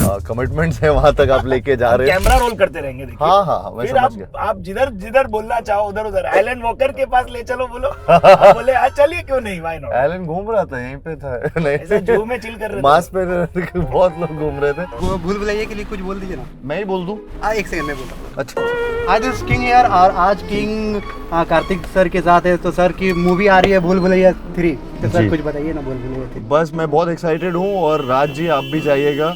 Commitments है वहां तक आप लेके जा रहे हैं। कैमरा रोल करते रहेंगे देखिए। हाँ मैं फिर समझ गया। आप जिधर जिधर बोलना चाहो उधर उधर एलन वॉकर के पास ले चलो बोलो। आप बोले आज चलिए क्यों नहीं, व्हाई नॉट। एलन घूम रहा था यहीं पे था। ऐसे जू में चिल कर रहे थे। मास्क पे बहुत लोग घूम रहे थे। वो भूल भुलैया के लिए कुछ बोल दीजिए ना। मैं ही बोल दूं? एक सेकंड में बोल रहा हूँ। अच्छा आज इस किंग यार, और आज किंग कार्तिक सर के साथ है, तो सर की मूवी आ रही है भूल भुलैया 3, तो सर जी। कुछ बताइए ना भूल भुलैया 3। बस मैं बहुत एक्साइटेड हूँ और राज जी आप भी जाइएगा।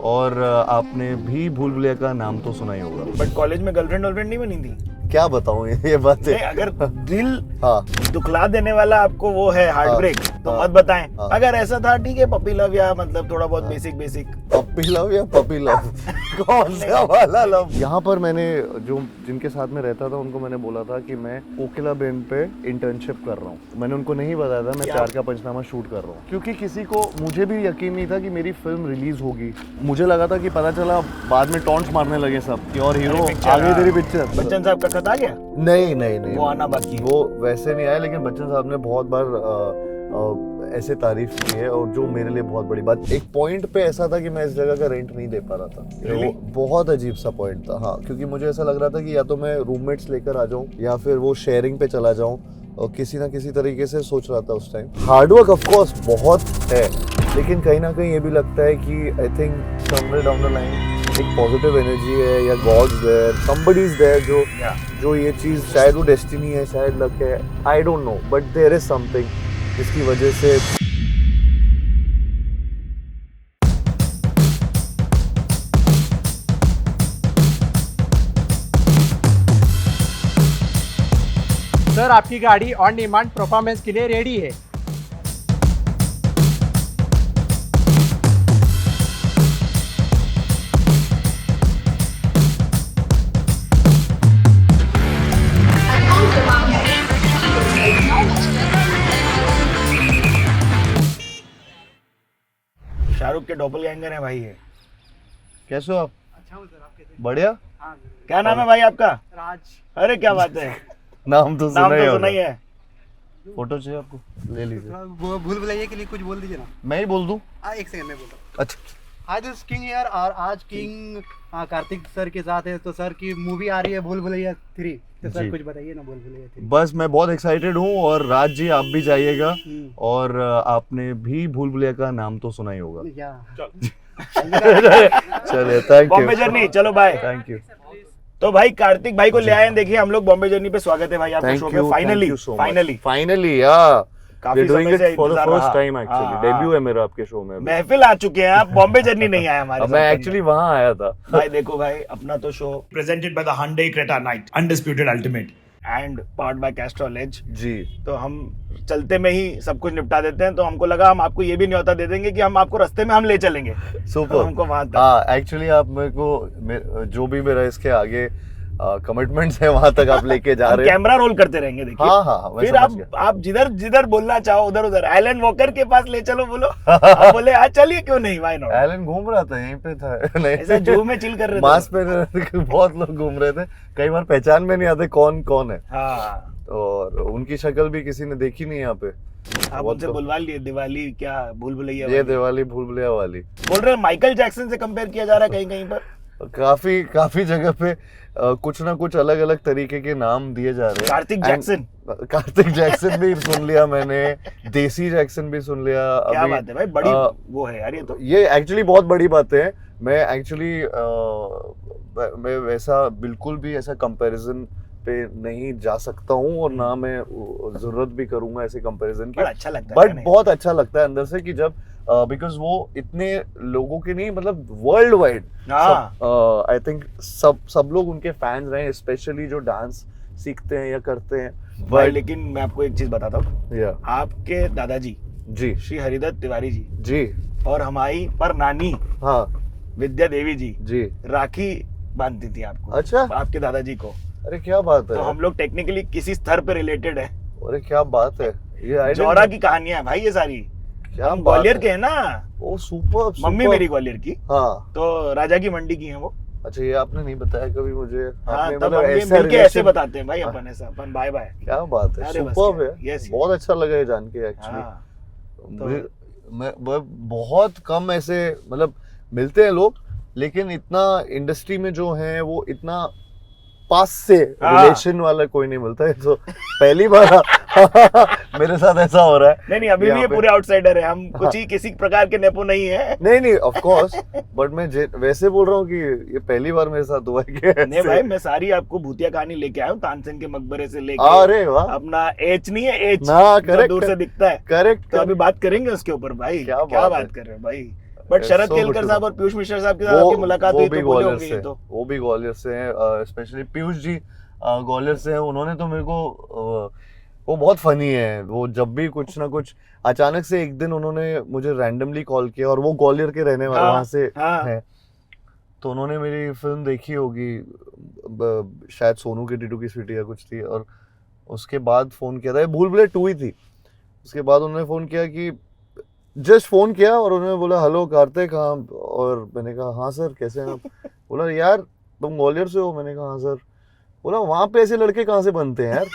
और आपने भी भूल भुलैया का नाम तो सुना ही होगा। बट कॉलेज में गर्लफ्रेंड वर्लफ्रेंड नहीं बनी थी? क्या बताऊं ये बातें। नहीं, अगर दिल हाँ दुखला देने वाला आपको वो है हार्ट ब्रेक, तो हाँ, मत बताएं। हाँ। अगर ऐसा था ठीक है, पपी लव या मतलब थोड़ा बहुत बेसिक पपी लव या पपी लव कौन सा वाला लव? यहाँ पर मैंने जो जिनके साथ में रहता था उनको मैंने बोला था कि मैं कोकिला बेन पे इंटर्नशिप कर रहा हूँ। मैंने उनको नहीं बताया था मैं क्या? प्यार का पंचनामा शूट कर रहा हूँ, क्योंकि किसी को, मुझे भी यकीन नहीं था कि मेरी फिल्म रिलीज होगी। मुझे लगा था कि पता चला बाद में टॉन्ट मारने लगे सब कि और हीरो आ गई तेरी पिक्चर। बच्चन साहब का खत आ गया? नहीं वो आना बाकी है। वो वैसे नहीं आया, लेकिन बच्चन साहब ने बहुत बार ऐसे तारीफ की है, और जो मेरे लिए बहुत बड़ी बात। एक पॉइंट पे ऐसा था कि मैं इस जगह का रेंट नहीं दे पा रहा था। Really? वो बहुत अजीब सा पॉइंट था। हाँ, क्योंकि मुझे ऐसा लग रहा था कि या तो मैं रूममेट्स लेकर आ जाऊं या फिर वो शेयरिंग पे चला जाऊं, और किसी ना किसी तरीके से सोच रहा था उस टाइम। हार्डवर्क ऑफ कोर्स बहुत है, लेकिन कहीं ना कहीं ये भी लगता है कि I think somewhere down the line एक पॉजिटिव एनर्जी है, या gods there, somebody is there जो ये चीज, शायद वो डेस्टिनी है, शायद लक है, I don't know, but there is something जिसकी वजह से। सर आपकी गाड़ी ऑन डिमांड परफॉर्मेंस के लिए रेडी है। शाहरुख के डॉपलगैंगर है भाई ये। कैसे हो आप? अच्छा हूँ सर, आप कैसे? बढ़िया। हाँ क्या नाम है भाई आपका? राज। अरे क्या बात है। नाम तो नाम सुना ही तो सुना ही होगा। है। फोटो चाहिए आपको? ले लीजिए। वो भूल भुलैया के लिए कुछ बोल दीजिए ना। मैं ही बोल दूं? एक सेकंड में बोल रहा हूँ। अच्छा आज इस किंग यार, और आज किंग कार्तिक सर के साथ है, तो सर की मूवी आ रही है भूल भुलैया 3, तो सर जी। कुछ बताइए ना भूल भुलैया 3। बस मैं बहुत एक्साइटेड हूँ और राज जी आप भी जाइएगा। हम्म। और आपने भी भूल भुलैया का नाम तो सुना ही होगा। या चलिए, थैंक बॉम्बे यू। जर्नी, चलो बाय। Thank you. तो भाई कार्तिक भाई को ले आए हैं, देखिए हम लोग बॉम्बे जर्नी पे। स्वागत है भाई आपका शो में। फाइनली या काफी डूइंग समय इट से फॉर द इंतजार फर्स्ट रहा। Time actually. हाँ, डेब्यू है मेरा आपके शो में। महफिल आ चुके हैं आप, बॉम्बे जर्नी नहीं आया हमारे मैं साथ। एक्चुअली वहां आया था। भाई देखो भाई, अपना तो show presented by the Hyundai Creta Knight, undisputed ultimate and powered by Castrol edge. जी तो हम चलते में ही सब कुछ निपटा देते हैं, तो हमको लगा हम आपको ये भी न्योता दे देंगे कि हम आपको रास्ते में हम ले चलेंगे। तो सुपर। हमको वहां तक। हाँ, एक्चुअली आप मेरे को जो भी मेरा इसके आगे कमिटमेंट्स है वहां तक आप लेके जा हम रहे हैं। कैमरा रोल करते रहेंगे देखिए। हाँ मैं फिर समझ गया। आप जिधर जिधर बोलना चाहो उधर उधर एलन वॉकर के पास ले चलो बोलो। आप बोले आज चलिए क्यों नहीं, व्हाई नॉट। एलन घूम रहा था यहीं पे था। ऐसे जू में चिल कर रहे थे। मास्क पे बहुत लोग घूम रहे थे, कई बार पहचान में नहीं आते कौन कौन है, हाँ, और उनकी शक्ल भी किसी ने देखी नहीं यहाँ पे। आप उनसे बुलवा लिए। दिवाली क्या भूल भुलैया ये दिवाली भूल भुलैया वाली। बोल रहे हैं माइकल जैक्सन से कंपेयर किया जा रहा है कहीं कहीं पर। काफी जगह पे कुछ ना कुछ अलग अलग तरीके के नाम दिए जा रहे हैं। कार्तिक जैक्सन भी सुन लिया मैंने, देसी जैक्सन भी सुन लिया। क्या अभी बात है भाई, बड़ी वो है यार ये तो। ये एक्चुअली बहुत बड़ी बात है। मैं एक्चुअली मैं वैसा बिल्कुल भी ऐसा कंपैरिजन पे नहीं जा सकता हूँ, और ना मैं जरूरत भी करूंगा ऐसे कंपैरिजन की। बड़ा अच्छा लगता है बट बहुत अच्छा लगता है अंदर से कि जब बिकॉज वो इतने लोगों के नहीं, मतलब वर्ल्ड वाइड आई थिंक सब लोग उनके फैंस रहे, स्पेशली जो डांस सीखते हैं या करते हैं। भाई लेकिन मैं आपको एक चीज बताता हूँ, या आपके दादाजी जी श्री हरिदत्त तिवारी जी जी और हमारी पर नानी हाँ विद्या देवी जी जी। राखी बांधती थी आपको। अच्छा, आपके दादाजी को। अरे क्या बात है। तो हम लोग टेक्निकली किसी स्तर पे रिलेटेड है। अरे क्या बात है, ये जौरा की कहानियां है भाई ये सारी। क्या हम ग्वालियर के हैं ना। ओ सुपर। मम्मी मेरी ग्वालियर की, हाँ। तो राजा की मंडी की है वो। अच्छा, ये आपने नहीं बताया कभी मुझे। हाँ, आपने तब मतलब हम ऐसा मिलके ऐसे relation- बताते हैं भाई अपन, ऐसा अपन बाय बाय। क्या बात है, अरे बस सुपर यार, है। yes, yes। बहुत अच्छा लगा ये जान के एक्चुअली। हाँ, मुझे मैं बहुत कम ऐसे मतलब मिलते हैं लोग लेकिन इतना इंडस्ट्री में जो है वो इतना पास से हाँ। रिलेशन वाला कोई नहीं मिलता है, तो पहली बार मेरे साथ ऐसा हो रहा है। नहीं अभी भी यहाँ ये पे- पूरे आउटसाइडर है, हम कुछ ही किसी प्रकार के नेपो नहीं है। नहीं ऑफ कोर्स, बट मैं वैसे बोल रहा हूँ कि ये पहली बार मेरे साथ हुआ है कि नहीं ऐसे- भाई, मैं सारी आपको भूतिया कहानी लेके आया हूँ, तानसेन के मकबरे से लेके अरे वाह, अपना एच नहीं है, एच ना, जो correct, दूर से दिखता है, करेक्ट। तो अभी बात करेंगे उसके ऊपर भाई। क्या क्या बात बात है। कर रहे हो भाई। But Sharad So Kelkar good साहब to और पीयूष मिश्रा साहब के साथ आपकी मुलाकात हुई तो बोले होंगे ये तो। वो भी ग्वालियर से हैं, स्पेशली पीयूष जी ग्वालियर से हैं। उन्होंने तो मेरे को वो बहुत फनी है, वो जब भी कुछ ना कुछ अचानक से एक दिन उन्होंने मुझे रैंडमली कॉल किया, और वो ग्वालियर के रहने वाले हाँ, वहाँ से हाँ। हैं, तो उन्होंने मेरी फिल्म देखी होगी, शायद सोनू की टीटू की स्वीटी या कुछ थी, और उसके बाद फ़ोन किया था, ये भूल भुलैया 2 ही थी। उसके बाद उन्होंने फ़ोन किया कि जस्ट फ़ोन किया और उन्होंने बोला हेलो कार्तिक, हाँ, और मैंने कहा हाँ सर कैसे हैं आप। बोला यार तुम ग्वालियर से हो, मैंने कहा हाँ सर। बोला वहाँ पे ऐसे लड़के कहाँ से बनते हैं यार,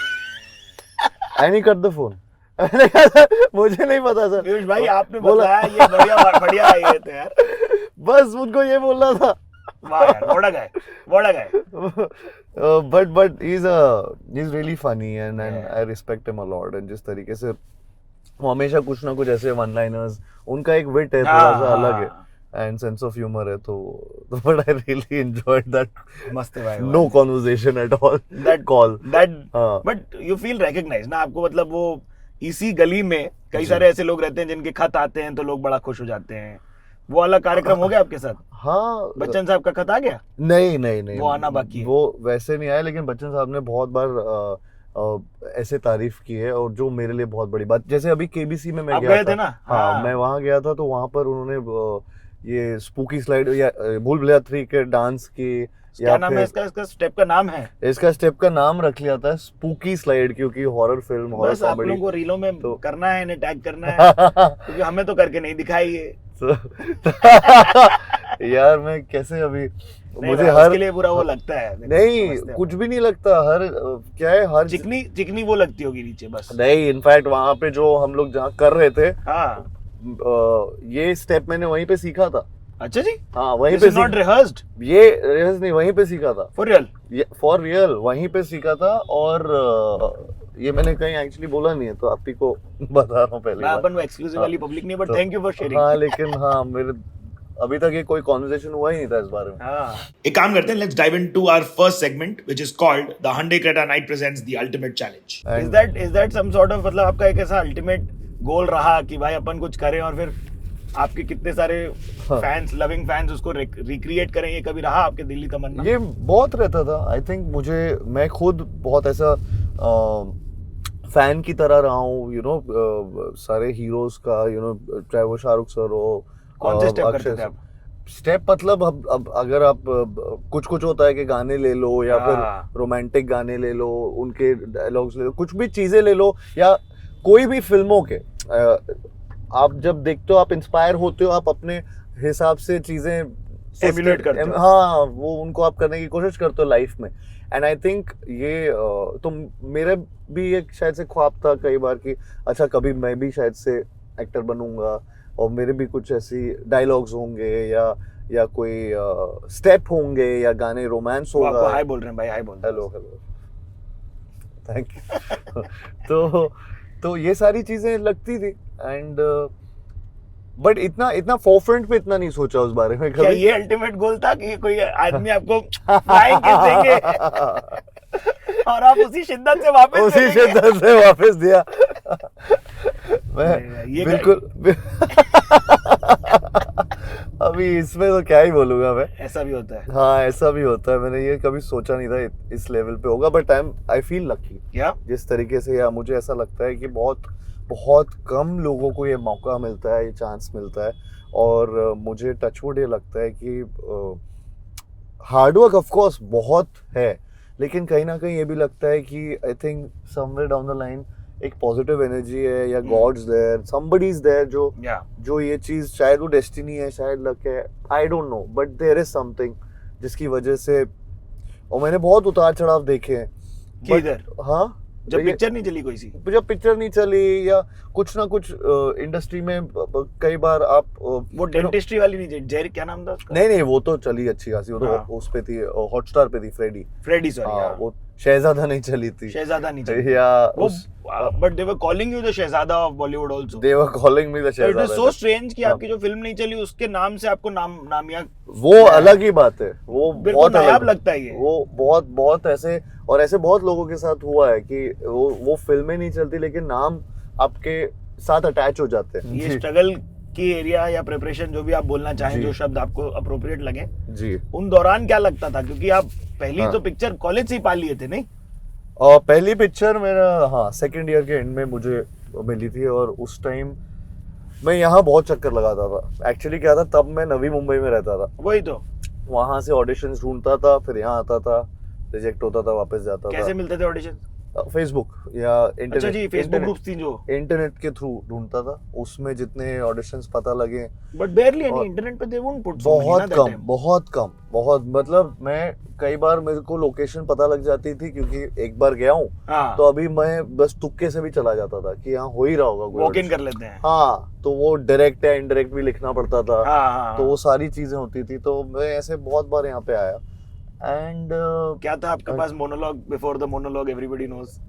आई नहीं कट द फोन। मैंने कहा "सर, मुझे नहीं पता सर। पीयूष भाई आपने बोला- बताया ये बढ़िया है ये तो यार। बस उनको ये बोलना था। वाह यार, बड़ा गाय। but he's really funny and Yeah. I respect him a lot, and जिस तरीके से वो हमेशा कुछ ना कुछ ऐसे वन लाइनर्स, उनका एक विट है थोड़ा सा अलग है एंड सेंस ऑफ ह्यूमर है, तो but I really enjoyed that. मस्त है भाई। No conversation at all, that call. That हाँ। बट यू फील रिकॉग्नाइज ना आपको, मतलब वो इसी गली में कई सारे ऐसे लोग रहते हैं जिनके खत आते हैं तो लोग बड़ा खुश हो जाते हैं। वो वाला कार्यक्रम हो गया आपके साथ? हाँ, बच्चन साहब का खत आ गया? नहीं वो आना बाकी है। वो वैसे नहीं आया, लेकिन बच्चन साहब ने बहुत बार ऐसे तारीफ की है, और जो मेरे लिए बहुत बड़ी बात, जैसे अभी केबीसी में मैं आप गया गए था थे ना? हाँ, मैं वहाँ गया था, तो वहाँ पर उन्होंने ये स्पूकी स्लाइड या भूल भुलैया 3 के डांस की, क्या नाम है इसका स्टेप का नाम है? इसका स्टेप का नाम रख लिया था स्पूकी स्लाइड, क्योंकि हॉरर फिल्म, हॉरर बस आप लोगों कॉमेडी। को रीलों में तो- करना है, इन्हें टैग करना है, क्योंकि हमें तो करके नहीं दिखाई है। यार मैं कैसे अभी नहीं मुझे भाई, हर उसके लिए पूरा वो लगता है। नहीं समझते हैं। कुछ भी नहीं लगता, हर क्या है, हर चिकनी वो लगती होगी नीचे बस। नहीं, इनफैक्ट वहां पे जो हम लोग जहाँ कर रहे थे, हाँ। ये स्टेप मैंने वहीं पे सीखा था। अच्छा जी, हाँ, वहीं दिस पे इज नॉट रिहर्स्ड ये रिहर्स नहीं, वहीं पे सीखा था, फॉर रियल? फॉर रियल वहीं पे सीखा था। और ये मैंने कहीं एक्चुअली बोला नहीं है, तो आप ही को बता रहा हूँ पहले मैं अपन वो एक्सक्लूसिव वाली पब्लिक नहीं, बट तो- थैंक यू फॉर शेयरिंग। हाँ, लेकिन हाँ, मेरे अभी तक ये कोई कॉन्वर्सेशन हुआ ही नहीं था इस बारे में। हाँ, एक काम करते हैं, let's dive into our first segment which is called the Hyundai Creta knight presents the ultimate challenge. And- is that some sort of, मतलब आपका एक ऐसा अल्टीमेट गोल रहा कि भाई अपन कुछ करें और फिर आपके कितने सारे हाँ। फैंस, लविंग फैंस उसको रिक्रिएट करें, ये कभी रहा आपके दिल्ली तमन्ना? ये बहुत रहता था, आई थिंक मैं खुद बहुत ऐसा फैन की तरह रहा हूँ, सारे हीरोज का, चाहे वो शाहरुख सर हो, कौन से स्टेप करते अक्षय थे सर। आप? स्टेप मतलब अब अगर आप कुछ होता है कि गाने ले लो, या हाँ। फिर रोमांटिक गाने ले लो, उनके डायलॉग्स ले लो, कुछ भी चीजें ले लो, या कोई भी फिल्मों के आप जब देखते हो, आप इंस्पायर होते हो, आप अपने हिसाब से चीजें Emulate करते हो। हाँ, वो उनको आप करने की कोशिश करते हो लाइफ में। एंड आई थिंक ये तो मेरा भी एक शायद से ख्वाब था कई बार कि अच्छा कभी मैं भी शायद से एक्टर बनूंगा, और मेरे भी कुछ ऐसी डायलॉग्स होंगे, या कोई स्टेप होंगे, या गाने रोमांस वो आपको होगा। हाय बोल रहे हैं भाई, हाय बोल रहे हैं। Hello thank you. तो ये सारी चीजें लगती थी, एंड बट इतना फोरफ्रंट पे इतना नहीं सोचा उस बारे में क्या कभी। ये अल्टीमेट गोल था कि कोई आदमी आपको फ्लाइंग किस देंगे और आप उसी शिद्दत से वापस उसी देंगे? शिद्दत से वापस दिया। मैं ये बिल्कुल अभी इसमें तो क्या ही बोलूंगा मैं। ऐसा भी होता है हाँ, ऐसा भी होता है, मैंने ये कभी सोचा नहीं था इस लेवल पे होगा, बट आई फील लकी क्या? जिस तरीके से, या मुझे ऐसा लगता है कि बहुत कम लोगों को ये मौका मिलता है, ये चांस मिलता है, और मुझे टचवुड ये लगता है कि हार्डवर्क ऑफ कोर्स बहुत है, लेकिन कहीं ना कहीं ये भी लगता है कि I think somewhere down the line एक पॉजिटिव एनर्जी है, या gods there, somebody is there जो ये चीज, शायद वो डेस्टिनी है, शायद लक है, I don't know, but there is something जिसकी वजह से, और मैंने बहुत उतार चढ़ाव देखे हैं। किधर? हाँ, जब ये- पिक्चर नहीं चली कोई सी? जब पिक्चर नहीं चली या कुछ ना कुछ इंडस्ट्री में कई बार आप वो डेंटिस्ट्री वाली नहीं, जेरी क्या नाम था उसका? नहीं वो तो चली अच्छी खासी, वो तो हाँ। उस पे थी, हॉटस्टार पे थी, फ्रेडी। Freddy, sorry. हाँ, वो शहजादा नहीं चली थी शहजादा नहीं चली या वो, but they were calling you the शहजादा of Bollywood also. They were calling me the it is शहजादा। सो स्ट्रेंज कि हाँ। आपकी जो फिल्म नहीं चली उसके नाम से आपको नामिया वो अलग ही बात है, वो मेरे को बहुत नायाब अलग लगता है ये। वो बहुत बहुत ऐसे, और ऐसे बहुत लोगों के साथ हुआ है कि वो फिल्में नहीं चलती लेकिन नाम आपके साथ अटैच हो जाते हैं। ये जी, स्ट्रगल की एरिया या प्रिपरेशन जो भी आप बोलना चाहें, जी। जो शब्द आपको अप्रोप्रिएट लगे, जी। उन दौरान क्या लगता था? क्योंकि आप पहली हाँ। तो पिक्चर कॉलेज से ही पा लिए थे, नहीं? और पहली पिक्चर मेरा, हाँ, सेकंड ईयर के एंड में मुझे मिली थी, और उस टाइम मैं यहाँ बहुत चक्कर लगाता था। एक्चुअली क्या था, तब मैं नवी मुंबई में रहता था, वही तो। वहां से ऑडिशंस ढूंढता था, फिर यहाँ आता था, रिजेक्ट होता था, वापस जाता कैसे मिलते थे ऑडिशन? था। फेसबुक या इंटरनेट। अच्छा जी, फेसबुक ग्रुप्स थी जो। इंटरनेट के थ्रू ढूंढता था, उसमें जितने ऑडिशंस पता लगे। बट बेयरली एनी और- इंटरनेट पे they won't put so many ना बहुत दैट कम, टाइम। बहुत कम, बहुत, मतलब मैं कई बार मेरे को लोकेशन पता लग जाती थी क्योंकि एक बार गया हूँ, हाँ, तो अभी मैं बस तुक्के से भी चला जाता था कि यहाँ हो ही रहा होगा कोई वॉक इन audition। कर लेते हैं। हाँ, तो वो डायरेक्ट या इनडायरेक्ट भी लिखना पड़ता था, हाँ हाँ, तो वो सारी चीजें होती थी, तो मैं ऐसे बहुत बार यहाँ पे आया। एंड क्या था आपके पास? Monologue before the monologue everybody knows.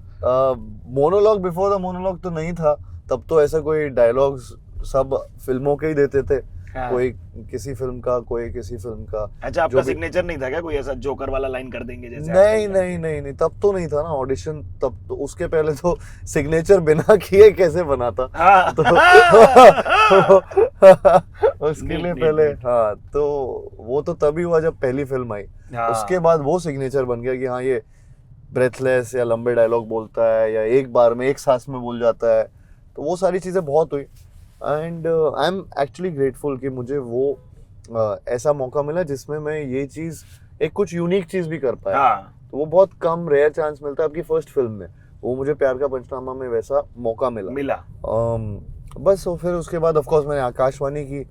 Monologue before the monologue तो नहीं था, तब तो ऐसा कोई डायलॉग्स सब फिल्मों के ही देते थे, कोई किसी फिल्म का, कोई किसी फिल्म का। अच्छा, आपका जो भी- सिग्नेचर नहीं था क्या? कोई ऐसा जोकर वाला लाइन कर देंगे जैसे नहीं आजकल का? नहीं नहीं नहीं, तब तो नहीं था ना ऑडिशन, तब तो उसके पहले तो सिग्नेचर बिना किए कैसे बना था। हाँ। तो उसके लिए नीट, पहले, नीट। हाँ, तो वो तो तभी हुआ जब पहली फिल्म आई। हाँ। उसके बाद वो सिग्नेचर बन गया कि हाँ, ये ब्रेथलेस या लंबे डायलॉग बोलता है या एक बार में एक सांस में बोल जाता है, तो वो सारी चीज़ें बहुत हुई। And I am actually grateful कि मुझे वो ऐसा मौका मिला जिसमें मैं ये चीज़, एक कुछ यूनिक चीज़ भी कर पाया। हाँ, तो वो बहुत कम, रेयर चांस मिलता है आपकी फर्स्ट फिल्म में, वो मुझे प्यार का पंचनामा में वैसा मौका मिला। बस, और फिर उसके बाद ऑफ कोर्स मैंने आकाशवाणी की,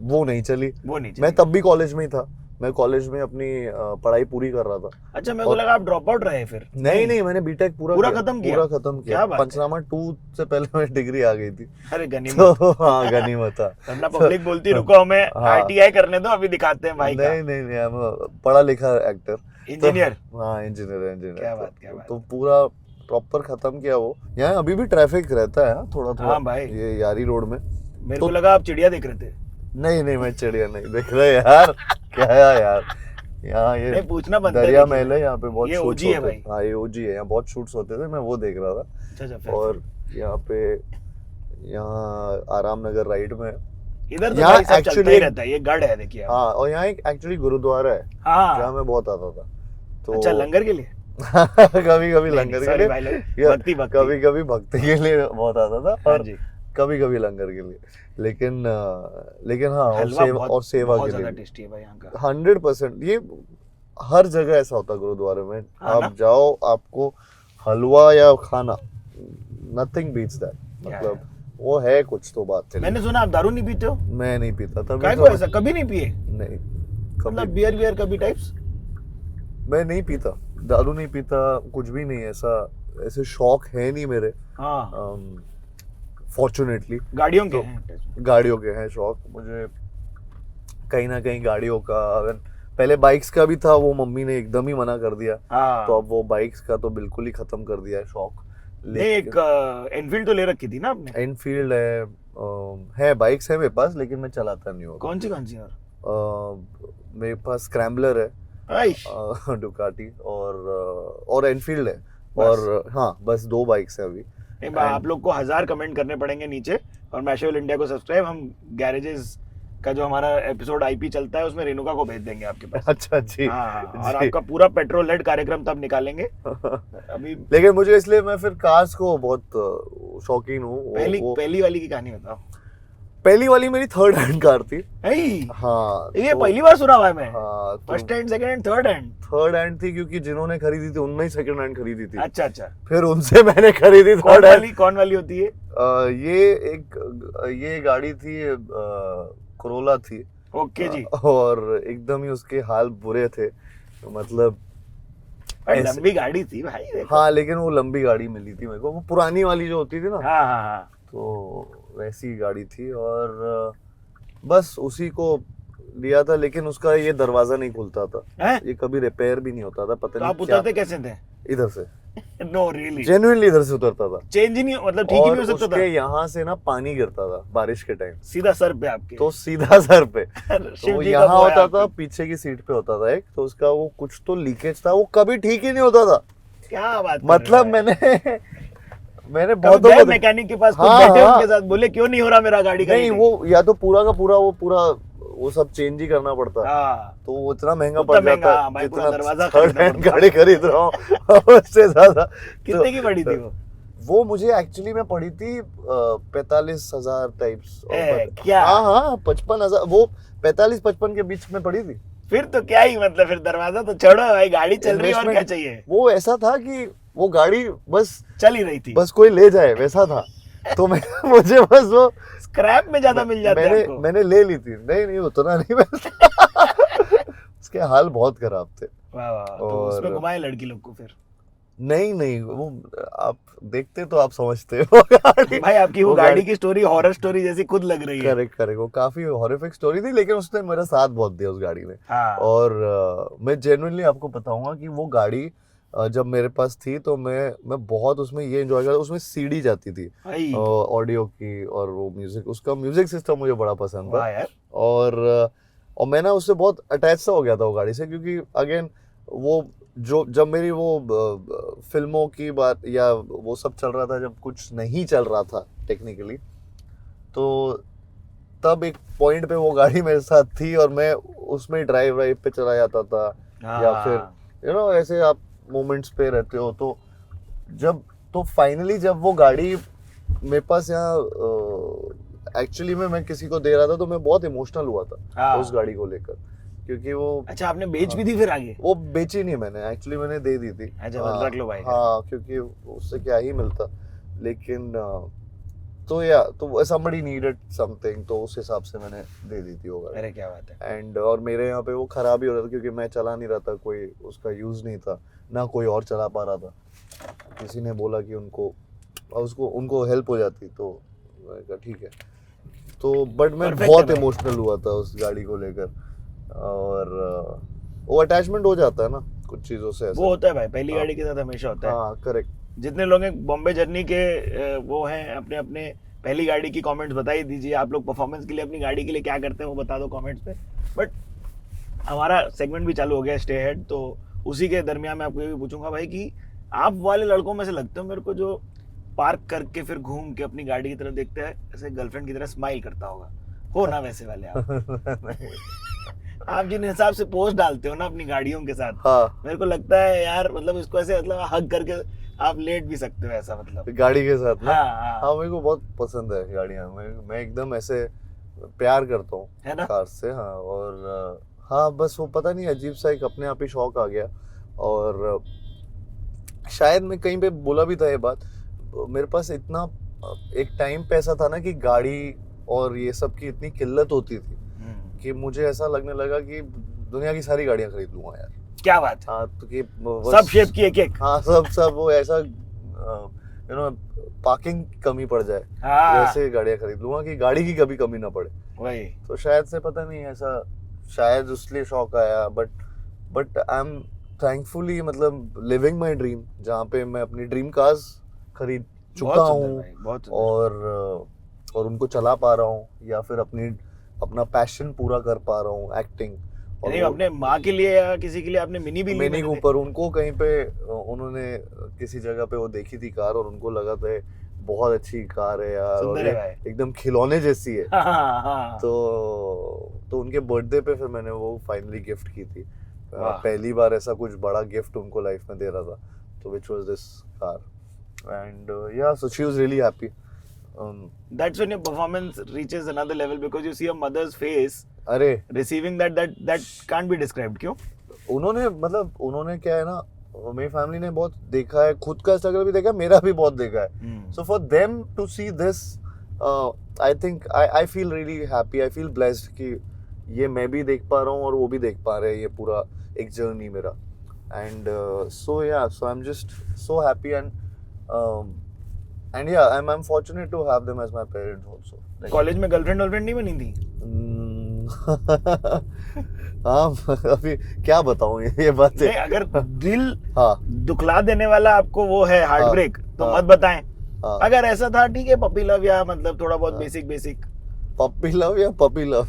वो नहीं चली। वो नहीं मैं चली। तब भी कॉलेज में ही था, मैं कॉलेज में अपनी पढ़ाई पूरी कर रहा था। अच्छा, मेरे को और- लगा आप ड्रॉप आउट रहे फिर। नहीं, मैंने बीटेक पूरा खत्म किया? पूरा खत्म किया। क्या बात है? पंचनामा 2 से पहले मेरी डिग्री आ गई थी। अरे गनीमत। तो हाँ, गनीमत था। वरना पब्लिक बोलती रुको हमें हाँ। आईटीआई करने दो, अभी दिखाते हैं भाई का। नहीं, I'm पढ़ा लिखा एक्टर, इंजीनियर। हाँ, इंजीनियर। क्या बात। तो पूरा प्रॉपर खत्म किया वो। यहाँ अभी भी ट्रैफिक रहता है, हाँ, थोड़ा हाँ भाई। ये यारी रोड में। मेरे तो- को लगा आप चिड़िया देख रहे थे। नहीं, मैं चिड़िया नहीं देख रहा यार। क्या है यार, यहाँ ये नहीं, पूछना बनता है दरिया लेकिन। महल है, यहाँ पे बहुत ये शूट्स OG है होते भाई। हैं। हाँ, ये ओजी है, यहाँ बहुत शूट्स होते थे, मैं वो देख रहा था। अच्छा, फिर और यहाँ पे, यहाँ आराम नगर राइड में, इधर तो यहाँ भाई सब चलता ही actually- रहता है, ये गढ़ है देखिए आप। हाँ, और यहाँ एक एक्चुअली गुरुद्वारा है जहाँ हाँ। मैं बहुत आता था। तो अच्छा, लंगर के लिए? कभी कभी नहीं, लंगर के sorry लिए, भाई, या भक्ति। कभी कभी भक्ति के लिए बहुत आता था, हाँ और जी। कभी कभी लंगर के लिए। लेकिन हाँ, और सेवा बहुत के ज्यादा लिए टेस्टी है भाई यहाँ का। 100%। ये हर जगह ऐसा होता है गुरुद्वारे में, हाँ ना? आप जाओ, आपको हलवा या खाना, नथिंग बीट्स दैट। या, मतलब वो है कुछ तो बात है। मैंने सुना आप दारू नहीं पीते हो? मैं नहीं पीता तभी काय तो को ऐसा कभी नहीं पिए? नहीं, मतलब कभी बियर कभी टाइप्स? मैं नहीं पीता, दारू नहीं पीता, कुछ भी नहीं, ऐसे शौक है नहीं मेरे। हाँ, फॉर्चुनेटली गाड़ियों के तो- हैं। गाड़ियों के हैं शौक मुझे, कहीं ना कहीं गाड़ियों का। अगर पहले बाइक्स का भी था, वो मम्मी ने एकदम ही मना कर दिया, हाँ, तो अब वो बाइक्स का तो बिल्कुल ही खत्म कर दिया है शौक। नहीं, एक एनफील्ड तो ले रखी थी ना आपने? एनफील्ड है बाइक्स है मेरे पास, लेकिन मैं चलाता नहीं हूँ। कौन सी और? मेरे पास स्क्रैम्बलर है, आइश। डुकाटी, और एनफील्ड है, और हाँ, बस 2 बाइक्स है अभी। नहीं, आप लोग को 1000 कमेंट करने पड़ेंगे नीचे, और मैशवेल इंडिया को सब्सक्राइब। हम गैरेजेस का जो हमारा एपिसोड आईपी चलता है उसमें रेणुका को भेज देंगे आपके पास। अच्छा जी। हाँ, और जी। आपका पूरा पेट्रोल हेड कार्यक्रम तब निकालेंगे। अभी लेकिन मुझे इसलिए, मैं फिर कार्स को बहुत शौकीन हूँ। पहली वाली की कहानी बताओ। पहली वाली मेरी 3rd हैंड कार थी। नहीं, हाँ, ये तो- पहली बार सुना हुआ है मैं। हाँ, first hand, second hand, third hand. 3rd hand थी क्योंकि जिन्होंने खरीदी थी उनने ही 2nd हैंड खरीदी थी। अच्छा, फिर उनसे मैंने खरीदी 3rd कौन हैंड। वाली होती है? ये गाड़ी थी, कोरोला थी। ओके जी। और एकदम ही उसके हाल बुरे थे, मतलब भाई ऐसे- लंबी गाड़ी थी भाई देखो। हाँ लेकिन वो लंबी गाड़ी मिली थी मेरे को, वो पुरानी वाली जो होती थी ना, हाँ हाँ हाँ। तो वैसी गाड़ी थी। और बस उसी को लिया था, लेकिन उसका ये दरवाजा नहीं खुलता था, हैं? ये कभी रिपेयर भी नहीं होता था, पता तो नहीं आप क्या। उतरते कैसे थे? इधर से नो रियली, जेन्युइनली इधर से उतरता था। चेंज ही नहीं मतलब ठीक ही और नहीं हो सकता उसके था? यहाँ से ना पानी गिरता था बारिश के टाइम, सीधा सर पे आपके? तो सीधा सर पे। शिव तो जी का यहाँ वो है होता था, आपके। पीछे की सीट पे होता था एक, तो उसका वो कुछ तो लीकेज था, वो कभी ठीक ही नहीं होता था। क्या बात कर मतलब रहे हैं? मैंने कभी बहुतों गए को मैकेनिक के पास, खुद हाँ, बैठे हाँ। उनके साथ, बोले क्यों नहीं हो रहा मेरा गाड़ी का? नहीं, ये वो या तो पूरा का पूरा वो सब चेंज ही करना पड़ता, हाँ तो वो इतना महंगा उतना पड़ महंगा, जाता भाई पूरा दरवाजा थर्ड खरीदना हैंड पड़ता। गाड़ी खरीद रहा हूँ उससे ज्यादा। कितने की पड़ी थी वो? वो मुझे एक्चुअली में पड़ी थी 45,000 टाइप्स। क्या? हाँ 55,000, वो 45-55 के बीच में पड़ी थी। फिर तो क्या ही मतलब, फिर दरवाजा तो छोड़ो भाई, गाड़ी चल रही है और क्या Investment- चाहिए? वो ऐसा था कि वो गाड़ी बस चल ही रही थी, बस कोई ले जाए वैसा था। तो मैं मुझे बस वो स्क्रैप में ज्यादा मिल जाते हैं आपको। मैंने ले ली थी। नहीं उतना नहीं मिलता उसके हाल बहुत खराब थे। वाह वाह, तो और- उसमें घुमाए लड़की लोग को फिर? नहीं वो आप देखते तो आप समझते हो गाड़ी। भाई आपकी वो गाड़ी की स्टोरी हॉरर स्टोरी जैसी खुद लग रही है। करेक्ट वो काफी हॉरिफिक स्टोरी थी, लेकिन उसने मेरा साथ बहुत दिया उस गाड़ी ने। हाँ और मैं जेन्युइनली आपको बताऊंगा कि वो गाड़ी जब मेरे पास थी तो मैं बहुत उसमें ये एंजॉय करता, उसमें सीडी जाती थी भाई, ऑडियो की, और वो म्यूजिक, उसका म्यूजिक सिस्टम मुझे बड़ा पसंद था। वाह यार, और मैं ना उससे बहुत अटैच सा हो गया था वो गाड़ी से, क्योंकि अगेन वो जो जब मेरी वो फिल्मों की बात या वो सब चल रहा था, जब कुछ नहीं चल रहा था टेक्निकली, तो तब एक पॉइंट पे वो गाड़ी मेरे साथ थी और मैं उसमें ड्राइव पे चला जाता था, या हाँ। फिर ऐसे आप मोमेंट्स पे रहते हो। तो फाइनली जब वो गाड़ी मेरे पास यहाँ एक्चुअली में मैं किसी को दे रहा था, तो मैं बहुत इमोशनल हुआ था हाँ। उस गाड़ी को लेकर, क्योंकि वो अच्छा आपने बेच भी दी फिर आगे? वो बेची नहीं मैंने, एक्चुअली मैंने दे दी थी। अच्छा, बस रख लो भाई। हाँ, क्योंकि उससे क्या ही मिलता, लेकिन तो somebody needed something, तो उस हिसाब से मैंने दे दी थी वो गाड़ी। अरे क्या बात है। एंड और मेरे यहाँ पे वो खराब ही हो रहा था, क्योंकि मैं चला नहीं रहा था, कोई उसका यूज नहीं था, ना कोई और चला पा रहा था। किसी ने बोला कि उनको हेल्प हो जाती, तो मैंने कहा ठीक है। तो बट मैं Perfect बहुत है भाई। इमोशनल हुआ था उस गाड़ी को लेकर, और वो अटैचमेंट हो जाता है ना कुछ चीजों से ऐसा। वो होता है भाई, पहली हाँ। गाड़ी के साथ हमेशा होता है। हाँ करेक्ट। जितने लोग हैं बॉम्बे जर्नी के वो हैं, अपने अपने पहली गाड़ी की कमेंट्स बता ही दीजिए। आप लोग परफॉर्मेंस के लिए अपनी गाड़ी के लिए क्या करते हैं वो बता दो कमेंट्स पे। बट हमारा सेगमेंट भी चालू हो गया स्टे हेड, तो उसी के दरमियान मैं आपको ये भी पूछूंगा भाई कि आप वाले लड़कों में से लगते हो मेरे को जो पार्क करके फिर घूम के अपनी गाड़ी की तरफ देखते हैं, ऐसे गर्लफ्रेंड की तरह स्माइल करता होगा, हो ना वैसे वाले आप जिन हिसाब से पोस्ट डालते हो ना अपनी गाड़ियों के साथ, हाँ, मेरे को लगता है यार मतलब इसको ऐसे मतलब हग करके आप लेट भी सकते हो ऐसा, मतलब। गाड़ी के साथ ना। हाँ हाँ मेरे को बहुत पसंद है गाड़ियाँ, मैं एकदम ऐसे प्यार करता हूँ है ना। कार से। हाँ, और हाँ बस वो पता नहीं अजीब सा एक अपने आप ही शौक आ गया। और शायद मैं कहीं पे बोला भी था ये बात, मेरे पास इतना एक टाइम पे ऐसा था ना कि गाड़ी और ये सब की इतनी किल्लत होती थी कि मुझे ऐसा लगने लगा कि दुनिया की सारी गाड़ियाँ खरीद लूंगा यार। क्या बात है। हाँ, तो कि सब शेप की एक एक। हाँ सब वो ऐसा पार्किंग कमी पड़ जाए हाँ वैसे गाड़ियाँ खरीद लूंगा कि गाड़ी की कभी कमी ना पड़े। वही। तो शायद से पता नहीं ऐसा, शायद इसलिए शौक आया। बट आई एम थैंकफुली मतलब लिविंग माई ड्रीम, जहाँ पे मैं अपनी ड्रीम कार्स खरीद चुका बहुत सुंदर हूँ भाई, बहुत सुंदर। और उनको चला पा रहा हूँ, या फिर अपना पैशन पूरा कर पा रहा हूँ, एक्टिंग। नहीं, अपने माँ के लिए या किसी के लिए आपने मिनी भी ली? मिनी मैंने कूपर उनको कहीं पे उन्होंने किसी जगह पे वो देखी थी कार, और उनको लगा था बहुत अच्छी कार है यार, और सुंदर है भाई। एकदम खिलौने जैसी है। हाँ, हाँ, हाँ। तो उनके बर्थडे पे फिर मैंने वो फाइनली गिफ्ट की थी। वाह। पहली बार ऐसा कुछ बड़ा गिफ्ट उनको लाइफ में दे रहा था, तो which was this car, and या so she was really happy. That's when your performance reaches another level because you see a mother's face अरे receiving that can't be described. क्यों? उन्होंने क्या है ना, मेरी फैमिली ने बहुत देखा है, खुद का स्ट्रगल भी देखा है, मेरा भी बहुत देखा है। So for them to see this, I think I feel really happy, I feel blessed कि ये मैं भी देख पा रहा हूँ और वो भी देख पा रहे हैं ये पूरा एक जर्नी मेरा। and so yeah, so I'm just so happy and yeah, I'm fortunate to have them as my parents also. Like, college में गर्लफ्रेंड वर्लफ्रेंड नहीं बनी थी? हाँ अभी क्या बताऊं ये बातें। नहीं, अगर दिल हाँ दुखला देने वाला आपको वो है हार्ट हाँ, ब्रेक तो हाँ, मत बताएं। हाँ। अगर ऐसा था ठीक है, पपी लव या मतलब थोड़ा बहुत बेसिक बेसिक, पप्पी लव या पपी लव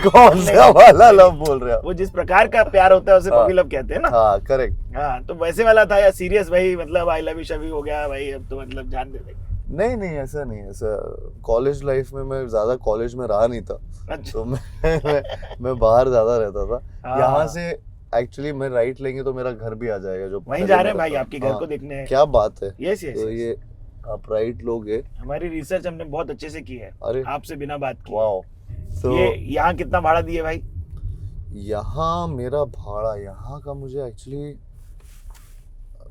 कौन सा वाला लव बोल रहे हो? वो जिस प्रकार का प्यार होता है उसे हाँ। पपी लव कहते हैं ना। हाँ करेक्ट। हाँ, तो वैसे वाला था या सीरियस भाई, मतलब आई लव यू शबी हो गया भाई अब तो मतलब जान दे देंगे? नहीं नहीं ऐसा नहीं, ऐसा कॉलेज लाइफ में मैं ज्यादा कॉलेज में रहा नहीं था, अच्छा। तो मैं बाहर ज्यादा रहता था। हाँ। यहाँ से एक्चुअली मैं राइट लेंगे तो मेरा घर भी आ जाएगा, जो वहीं पहले जा रहे हैं मेरा भाई, था। आपके घर हाँ, को देखने। क्या बात है। यस यस, तो ये आप राइट लोगे। हमारी रिसर्च हमने बहुत अच्छे से की है, अरे आपसे बिना बात किए। वाओ। तो ये यहाँ कितना भाड़ा दिए भाई? यहाँ मेरा भाड़ा यहाँ का मुझे एक्चुअली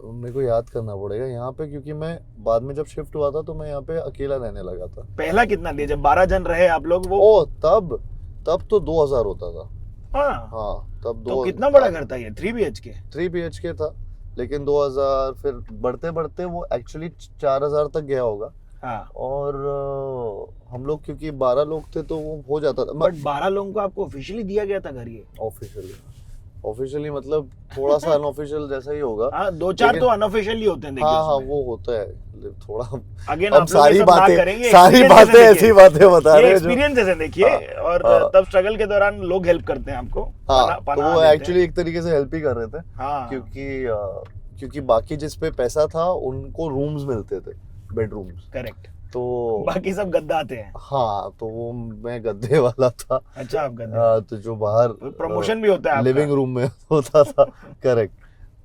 मेरे को याद करना पड़ेगा यहाँ पे, क्योंकि मैं बाद में जब शिफ्ट हुआ था तो मैं यहाँ पे अकेला रहने लगा था। पहला कितना दिए जब 12 जन रहे आप लोग? वो ओ तब तो 2000 होता था। हाँ, हाँ तब तो कितना बड़ा घर था ये? 3 BHK? 3 BHK था, लेकिन 2000 फिर बढ़ते बढ़ते वो एक्चुअली 4000 तक गया होगा। हाँ, और हम लोग क्योंकि 12 लोग थे तो वो हो जाता था। बट 12 लोगों को आपको ऑफिशियली दिया गया था घर ये? ऑफिशियली मतलब थोड़ा सा अनऑफिशियल जैसा ही होगा। हाँ, 2-4 लेकिन- तो अनऑफिशियली होते हैं, देखिए हाँ हाँ उसमें। वो होता है थोड़ा। अगेन अब आप लोग ये सब ना करेंगे, सारी experience बातें जैसे ऐसी देखिए। बातें बता ये रहे हैं जो। एक्सपीरियंस जैसे देखिए, हाँ, और हाँ। तब स्ट्रगल के दौरान लोग हेल्प करते हैं आपको। हाँ तो पनाह वो देते हैं। एक्चुअली एक तरीके से हेल्प ही कर रहे थे, हाँ, क्योंकि बाकी जिस पे पैसा था उनको रूम्स मिलते थे, बेडरूम्स। करेक्ट। तो बाकी सब गद्दा आते हैं। हाँ तो वो मैं गद्दे वाला था। अच्छा, आप गद्दा। तो जो बाहर प्रमोशन भी होता है आपका। लिविंग रूम में होता था। करेक्ट।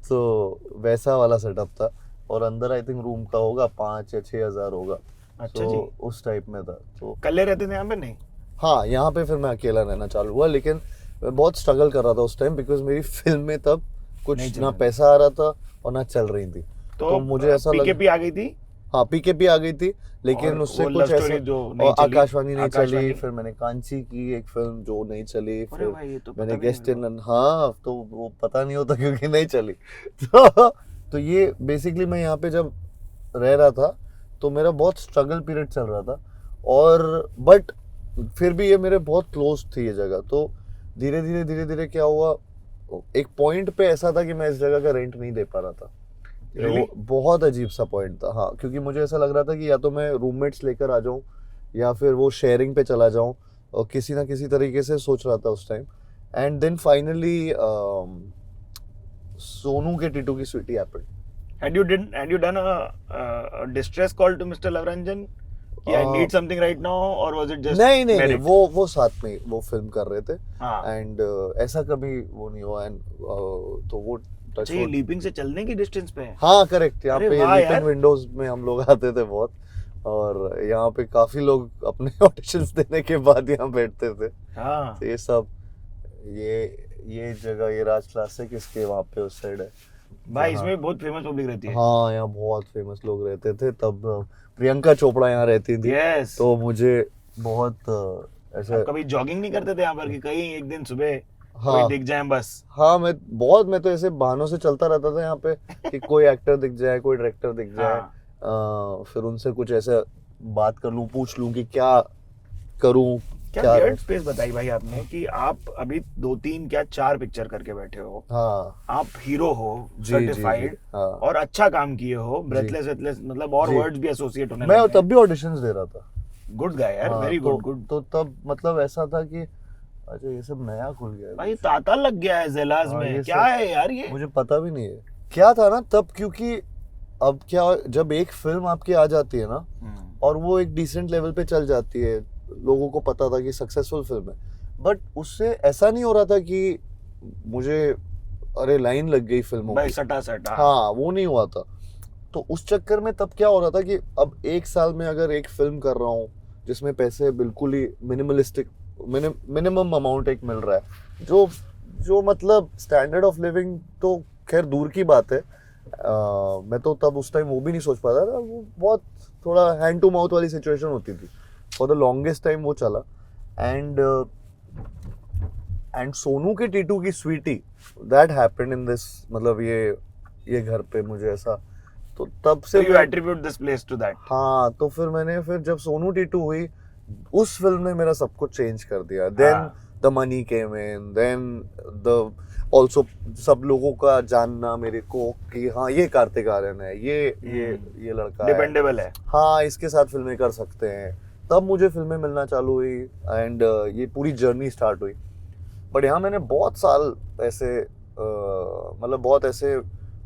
तो वैसा वाला सेटअप था, और अंदर आई थिंक रूम का होगा 5 या 6 हजार होगा। अच्छा तो जी। उस टाइप में था। तो कल्ले रहते थे यहाँ पे? नहीं। हाँ यहाँ पे फिर मैं अकेला रहना चालू हुआ, लेकिन मैं बहुत स्ट्रगल कर रहा था उस टाइम, बिकॉज मेरी फिल्म में तब नहीं कुछ चल ना रही। पैसा आ रहा था और ना चल रही थी। तो मुझे ऐसा लगा। पीकेपी आ गई थी। हाँ पीकेपी आ गई थी, लेकिन और उससे वो कुछ love story ऐसा जो नहीं और चली, आकाशवाणी नहीं चली। आकाशवाणी। फिर मैंने कांची की एक फिल्म जो नहीं चली। अरे फिर भाई, ये तो मैंने पता भी गेस्ट नहीं इन, हाँ तो वो पता नहीं होता क्योंकि नहीं चली। तो ये बेसिकली मैं यहाँ पे जब रह रहा था तो मेरा बहुत स्ट्रगल पीरियड चल रहा था, और बट फिर भी ये मेरे बहुत क्लोज थी ये जगह। तो धीरे धीरे क्या हुआ, एक पॉइंट पे ऐसा था कि मैं इस जगह का रेंट नहीं दे पा रहा था। Really? वो बहुत अजीब सा पॉइंट था। हाँ क्योंकि मुझे ऐसा लग रहा था कि या तो मैं रूममेट्स लेकर आ जाऊँ या फिर वो शेयरिंग पे चला जाऊँ, और किसी ना किसी तरीके से सोच रहा था उस time. And then finally Sonu ke Titu ki Sweety happened. Had you done a distress call to Mr. Lavranjan कि I need something right now, or was it just नहीं merit? वो साथ में वो फिल्म कर रहे थे। हाँ। एंड ऐसा कभी वो नहीं हुआ। एंड तो वो टच अच्छा, ये लीपिंग से चलने की डिस्टेंस पे है? हाँ करेक्ट। यहाँ अरे पे वाह लीपिंग यार। विंडोज में हम लोग आते थे बहुत, और यहाँ पे काफी लोग अपने ऑडिशंस देने के बाद यहाँ बैठते थे। हाँ। तो ये सब ये जगह, ये राज क्लासिक इसके वहाँ पे उस साइड है भाई, जहाँ- इसमें भी बहुत फेमस पब्लिक रहती है। हाँ यहाँ बहुत फेमस लोग रहते थे तब। प्रियंका चोपड़ा यहाँ रहती थी। यस। तो मुझे बहुत ऐसे आप कभी जॉगिंग नहीं करते थे यहाँ पर कि कहीं एक दिन सुबह हाँ कोई दिख जाए बस? हाँ मैं तो ऐसे बहानों से चलता रहता था यहाँ पे कि कोई एक्टर दिख जाए, कोई डायरेक्टर दिख जाए। हाँ। फिर उनसे कुछ ऐसे बात कर लूं, पूछ लूं कि क्या करूं, क्या वियर्ड स्पेस बताई भाई आपने कि आप अभी 2-3 क्या 4 पिक्चर करके बैठे हो। हाँ आप हीरो हो, जी, सर्टिफाइड, हाँ। और अच्छा काम किए हो। ब्रेथलेस मतलब और जी। वर्ड्स भी एसोसिएट होने मैं लगे तब भी ऑडिशंस दे रहा था। गुड गाय यार, हाँ, वेरी तो, गुड गुड। तो तब मतलब ऐसा था कि अच्छा ये सब नया खुल गया है। भाई ताता लग गया है जेलास हाँ, ये में, क्या सब- है यार ये? मुझे पता भी नहीं है क्या था ना तब, क्योंकि अब क्या, जब एक फिल्म आपकी आ जाती है ना और वो एक डिसेंट लेवल पे चल जाती है, लोगों को पता था कि सक्सेसफुल फिल्म है, बट उससे ऐसा नहीं हो रहा था कि मुझे अरे लाइन लग गई फिल्मों भाई की। सटा सटा। हाँ वो नहीं हुआ था। तो उस चक्कर में तब क्या हो रहा था कि अब एक साल में अगर एक फिल्म कर रहा हूँ जिसमें पैसे बिल्कुल ही मिनिमलिस्टिक, मिनिमम अमाउंट एक मिल रहा है, जो मतलब स्टैंडर्ड ऑफ लिविंग तो खैर दूर की बात है। मैं तो तब उस टाइम वो भी नहीं सोच पाता था। वो बहुत थोड़ा हैंड टू माउथ वाली सिचुएशन होती थी फॉर द लॉन्गेस्ट टाइम वो चला। And and Sonu ke Titu ki Sweety that happened in this, मतलब ये घर पे मुझे ऐसा, तो तब से you attribute this place to that. हाँ, तो फिर जब सोनू टीटू हुई उस फिल्म ने मेरा सब कुछ चेंज कर दिया। Then the money came in, then the also सब लोगों का जानना मेरे को कि हाँ ये कार्तिक आर्यन है, ये लड़का डिपेंडेबल है, हाँ इसके साथ फिल्में कर सकते हैं, तब मुझे फिल्में मिलना चालू हुई एंड ये पूरी जर्नी स्टार्ट हुई। बट यहाँ मैंने बहुत साल ऐसे मतलब बहुत ऐसे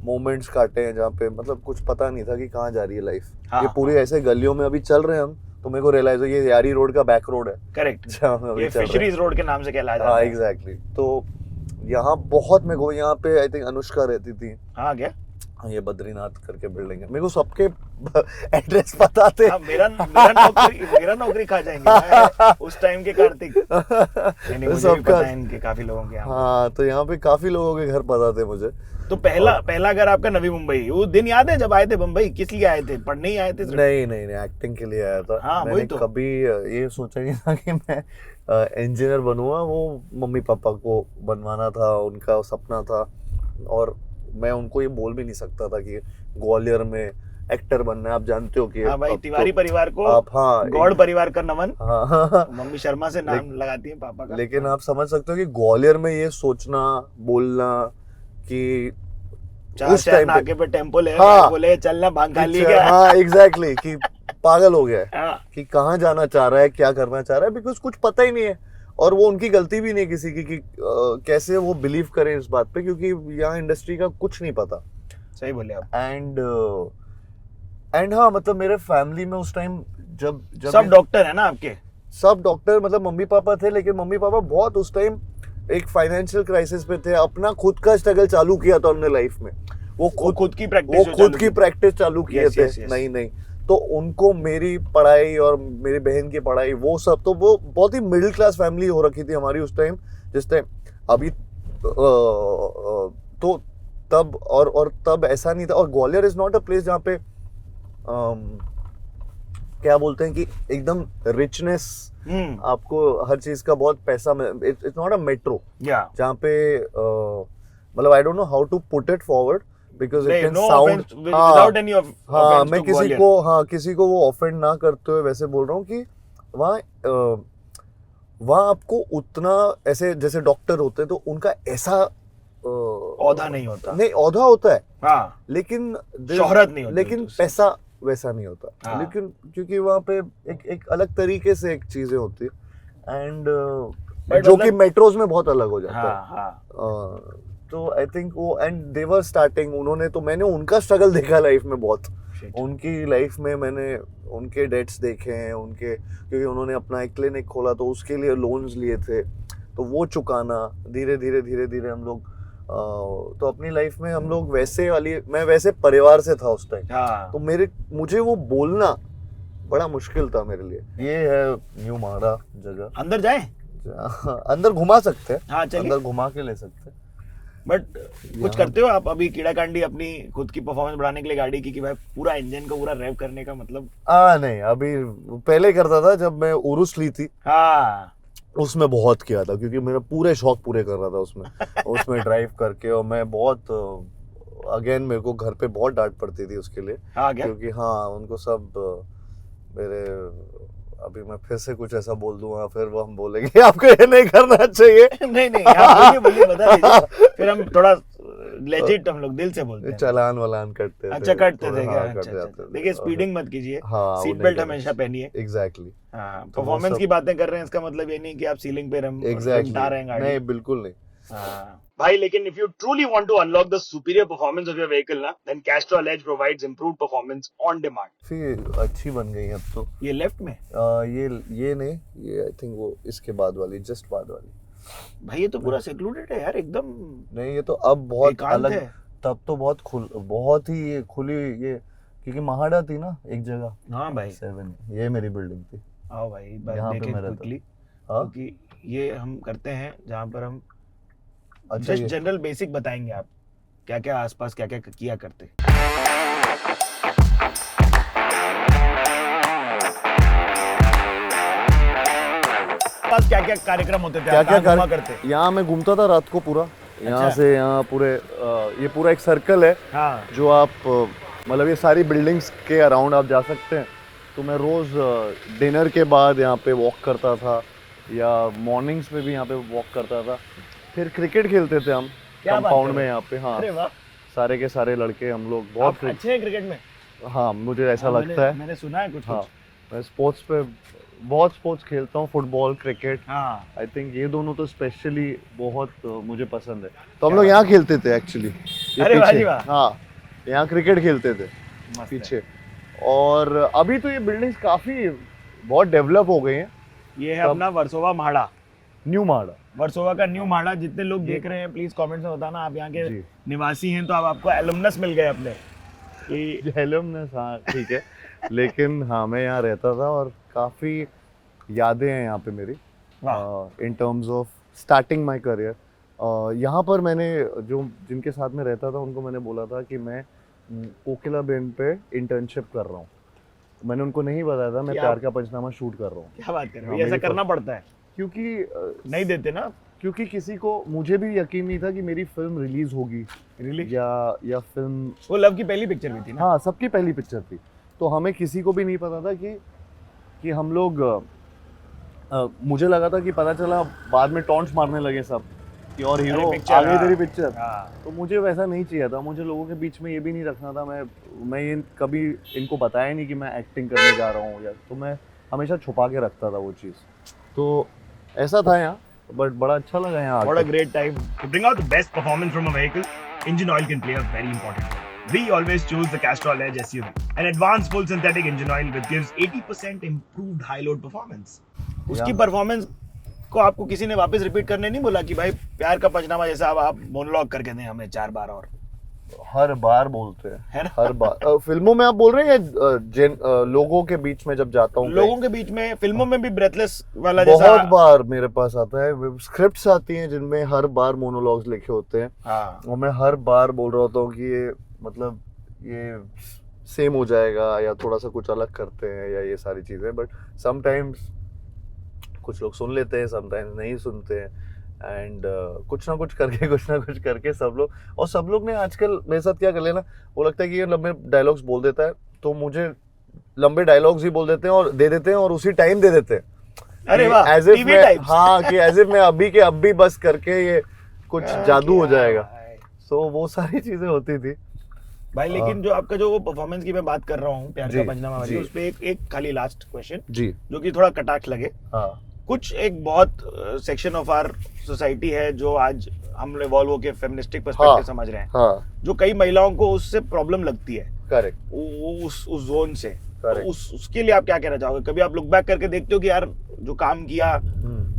मोमेंट्स काटे हैं जहाँ पे मतलब कुछ पता नहीं था कि कहाँ जा रही है लाइफ। ये पूरी ऐसे गलियों में अभी चल रहे हैं हम, तो मेरे को रियलाइज हो ये यारी रोड का बैक रोड है। करेक्ट, जहाँ हम अभी ये चल रहे हैं। फिशरीज रोड के नाम से कहलाया जाता हाँ है। एग्जैक्टली। तो यहाँ बहुत मेरे को, यहाँ पे आई थिंक अनुष्का रहती थी। हाँ क्या? ये बद्रीनाथ करके बिल्डिंग है, मेरे को सबके एड्रेस पता थे। हाँ, मेरा नौकरी खा जाएंगे मैं उस टाइम के कार्तिक। नहीं, मुझे भी पता है इनके काफी लोगों के यहाँ। हाँ, तो यहाँ पे काफी लोगों के घर पता थे मुझे। तो पहला घर आपका नवी मुंबई, वो दिन याद है जब आए थे मुंबई? किस लिए आए थे? पढ़ने ही आए थे? नहीं, एक्टिंग के लिए आया था। हाँ, मैंने तो कभी ये सोचा नहीं था कि मैं इंजीनियर बनूंगा। वो मम्मी पापा को बनवाना था, उनका सपना था, और मैं उनको ये बोल भी नहीं सकता था कि ग्वालियर में एक्टर बनना है। आप जानते हो कि हाँ भाई, तिवारी तो परिवार को आप, हाँ, गौड़ परिवार का नमन। हाँ, मम्मी शर्मा से नाम लगाती है पापा का। लेकिन आप समझ सकते हो कि ग्वालियर में ये सोचना बोलना कि उस टाइम नाके पे टेम्पो ले, हाँ, बोले चलना भांग खा लिया। हाँ एग्जैक्टली, कि पागल हो गया है हाँ, कि कहाँ जाना चाह रहा है, क्या करना चाह रहा है, बिकॉज कुछ पता ही नहीं है। और वो उनकी गलती भी नहीं किसी की कि कैसे वो बिलीव करें इस बात पे, क्योंकि यहाँ इंडस्ट्री का कुछ नहीं पता। सही बोले आप। एंड हाँ, मतलब मेरे फैमिली में उस टाइम जब सब डॉक्टर है ना आपके? सब डॉक्टर, मतलब मम्मी पापा थे, लेकिन मम्मी पापा बहुत उस टाइम एक फाइनेंशियल क्राइसिस पे थे। अपना खुद का स्ट्रगल चालू किया था उन्होंने लाइफ में। वो खुद की प्रैक्टिस चालू किए थे। नहीं, तो उनको मेरी पढ़ाई और मेरी बहन की पढ़ाई, वो सब, तो वो बहुत ही मिडिल क्लास फैमिली हो रखी थी हमारी उस टाइम, जिस टाइम अभी तो तब और तब ऐसा नहीं था। और Gwalior is not a place जहाँ पे क्या बोलते हैं कि एकदम रिचनेस, आपको हर चीज का बहुत पैसा, इट्स नॉट अ मेट्रो जहाँ पे मतलब I don't know how to put it forward because it can sound, हाँ मैं किसी को वो ऑफेंड ना करते हुए वैसे बोल रहा हूँ कि वहाँ आपको उतना ऐसे जैसे डॉक्टर होते हैं तो उनका ऐसा औधा नहीं होता। नहीं, औधा होता है, हाँ, लेकिन शोहरत नहीं होती, लेकिन पैसा वैसा नहीं होता। हाँ। लेकिन क्योंकि वहाँ पे एक अलग तरीके से एक चीजें होती है एंड जो कि मेट्रोज में बहुत अलग हो जाता है। तो आई थिंक वो एंड दे वर स्टार्टिंग, उन्होंने, तो मैंने उनका स्ट्रगल देखा लाइफ में बहुत। उनकी लाइफ में मैंने उनके डेट्स देखे हैं उनके, क्योंकि उन्होंने अपना एक क्लिनिक खोला तो उसके लिए लोन्स लिए थे, तो वो चुकाना धीरे धीरे हम लोग तो अपनी लाइफ में हम लोग मैं वैसे परिवार से था उस टाइम। तो मुझे वो बोलना बड़ा मुश्किल था मेरे लिए। ये है न्यू माड़ा जगह, अंदर जाए, अंदर घुमा सकते हैं। हाँ, अंदर घुमा के ले सकते हैं। बट कुछ करते हो आप अभी कीड़ा कांडी अपनी खुद की परफॉर्मेंस बढ़ाने के लिए गाड़ी की, कि भाई पूरा इंजन को पूरा रेव करने का मतलब? नहीं, अभी पहले करता था जब मैं उरुस ली थी। हाँ, उसमें बहुत किया था क्योंकि मेरा पूरे शौक पूरे कर रहा था उसमें ड्राइव करके। और मैं बहुत अगेन मेरे को घर पे बहुत डांट पड़ती थी उसके लिए। क्योंकि हाँ, उनको सब मेरे, अभी मैं फिर से कुछ ऐसा बोल दूंगा फिर वो हम बोलेंगे आपको ये नहीं करना चाहिए। नहीं आप बोलिए बता दीजिए, फिर हम थोड़ा लेजिट हम लोग दिल से बोलते हैं। चलान वलान करते थे। अच्छा, करते थे क्या? अच्छा। देखिए, स्पीडिंग मत कीजिए, सीट बेल्ट हमेशा पहनिए। एग्जैक्टली। हाँ, परफॉर्मेंस की बातें कर रहे हैं, इसका मतलब ये नहीं कि आप सीलिंग पे उठा रहे हैं गाड़ी। नहीं, बिल्कुल नहीं। भाई, लेकिन if you truly want to unlock the superior performance of your vehicle ना, then Castrol Edge provides improved performance on demand. फिर अच्छी बन गई अब तो। ये लेफ्ट में? ये नहीं, ये आई थिंक वो इसके बाद वाली, जस्ट बाद वाली। भाई ये तो पूरा सेक्लूडेड है यार एकदम। नहीं, ये तो अब बहुत अलग है। तब तो बहुत ही खुली ये, क्योंकि महाड़ा थी ना एक जगह। हाँ भाई, 7 ये मेरी बिल्डिंग थी। आओ भाई, यहाँ पे मेरा क्विकली, क्योंकि ये हम करते हैं जहाँ पर हम जस्ट जनरल बेसिक बताएंगे आप क्या क्या आसपास क्या क्या किया करते। आसपास क्या क्या कार्यक्रम होते थे, क्या आप क्या कहाँ घुमा करते? यहाँ मैं घूमता था रात को पूरा, यहाँ अच्छा। से यहाँ पूरे ये पूरा एक सर्कल है हाँ जो आप मतलब ये सारी बिल्डिंग्स के अराउंड आप जा सकते हैं। तो मैं रोज़ डिनर के बाद यहाँ पे वॉक करता था या मॉर्निंग्स में भी यहाँ पे वॉक करता था। फिर क्रिकेट खेलते थे हम क्या बात कंपाउंड कर में रहे यहाँ पे। हाँ अरे वाह, सारे के सारे लड़के हम लोग बहुत आप अच्छे हैं क्रिकेट में? हाँ मुझे ऐसा हाँ, लगता है। मैंने सुना है कुछ हाँ कुछ। मैं स्पोर्ट्स पे बहुत स्पोर्ट्स खेलता हूँ, फुटबॉल क्रिकेट। हाँ आई थिंक ये दोनों तो स्पेशली बहुत मुझे पसंद है। तो हम लोग यहाँ खेलते थे एक्चुअली, अरे वाह जी वाह। हाँ यहाँ क्रिकेट खेलते थे मस्त है। पीछे। और अभी तो ये बिल्डिंग्स काफ़ी बहुत डेवलप हो गई हैं। ये है अपना वर्सोवा म्हाड़ा, न्यू माड़ा। वर्सोवा का न्यू म्हाड़ा। जितने लोग देख रहे हैं प्लीज कमेंट में बताना आप यहाँ के जी। निवासी हैं तो अब आपको एलुमनस मिल गए अपने कि एलुमनस, हाँ ठीक है। लेकिन हाँ मैं यहाँ रहता था और काफ़ी यादें हैं यहाँ पे मेरी वाह। In terms of starting my career. यहाँ पर मैंने जो जिनके साथ में रहता था उनको मैंने बोला था कि मैं कोकिला बेन पे इंटर्नशिप कर रहा हूँ। मैंने उनको नहीं बताया था मैं क्या? प्यार का पंचनामा शूट कर रहा हूँ। क्या बात कर रहे हो, हाँ, ये ऐसा मेरी करना पड़ता है? क्योंकि नहीं देते ना? क्योंकि किसी को, मुझे भी यकीन नहीं था कि मेरी फिल्म रिलीज होगी रिलीज? या फिल्म। वो लव की पहली पिक्चर भी थी ना? हाँ सबकी पहली पिक्चर थी। तो हमें किसी को भी नहीं पता था कि हम लोग मुझे लगा था कि पता चला बाद में टॉन्ट्स मारने लगे सब कि और हीरो पिक्चर, आगे हाँ। तेरी पिक्चर। हाँ। तो मुझे वैसा नहीं चाहिए था। मुझे लोगों के बीच में ये भी नहीं रखना था। मैं ये कभी इनको बताया नहीं कि मैं एक्टिंग करने जा रहा हूँ या, तो मैं हमेशा छुपा के रखता था वो चीज़। तो ऐसा था यहाँ, बट बड़ा अच्छा लगा यहाँ What a आके। great time. To bring out the best performance from a vehicle, engine oil can play a very important role. We always choose the Castrol Edge SUV, an advanced full synthetic engine oil which gives 80% improved high load performance. उसकी performance को आपको किसी ने वापस repeat करने नहीं बोला कि भाई प्यार का पंचनामा जैसा अब आप मोनोलॉग करके दें हमें 4 बार और? हर बार बोलते हैं, है ना? हर बार। फिल्मों में आप बोल रहे हैं या लोगों के बीच में जब जाता हूँ? लोगों के बीच में, फिल्मों में भी ब्रेथलेस वाला जैसा? बहुत बार मेरे पास आता है, स्क्रिप्ट्स आती हैं जिनमें हर बार मोनोलॉग्स लिखे होते हैं। हाँ। और मैं हर बार बोल रहा होता हूँ कि ये मतलब ये सेम हो जाएगा या थोड़ा सा कुछ अलग करते हैं या ये सारी चीज़ें। बट समटाइम्स कुछ लोग सुन लेते हैं, समटाइम्स नहीं सुनते हैं। एंड कुछ ना कुछ करके सब लोग ने आजकल मेरे साथ क्या कर लेना, वो लगता है कि ये लंबे डायलॉग्स बोल देता है तो मुझे लंबे डायलॉग्स ही बोल देते हैं और दे देते हैं और उसी टाइम दे देते हैं। अरे वाह, एज इफ TV मैं, types। हाँ कि एज इफ मैं अभी के अभी बस करके ये कुछ जादू हो जाएगा। सो वो सारी चीजें होती थी भाई। लेकिन जो आपका जो वो परफॉर्मेंस की मैं बात कर रहा हूँ प्यार जी, का पंचनामा वाली, जी। उस पे एक खाली लास्ट क्वेश्चन जी। जो कि थोड़ा कटाक्ष लगे। हाँ कुछ एक बहुत सेक्शन ऑफ आवर सोसाइटी है जो आज हम वॉल्वो के फेमिनिस्टिक पर्सपेक्टिव हाँ, समझ रहे हैं, हाँ जो कई महिलाओं को उससे प्रॉब्लम लगती है, करेक्ट। उस जोन से। तो Correct. उसके लिए आप क्या कहना चाहोगे? कभी आप लुक बैक करके देखते हो कि यार जो काम किया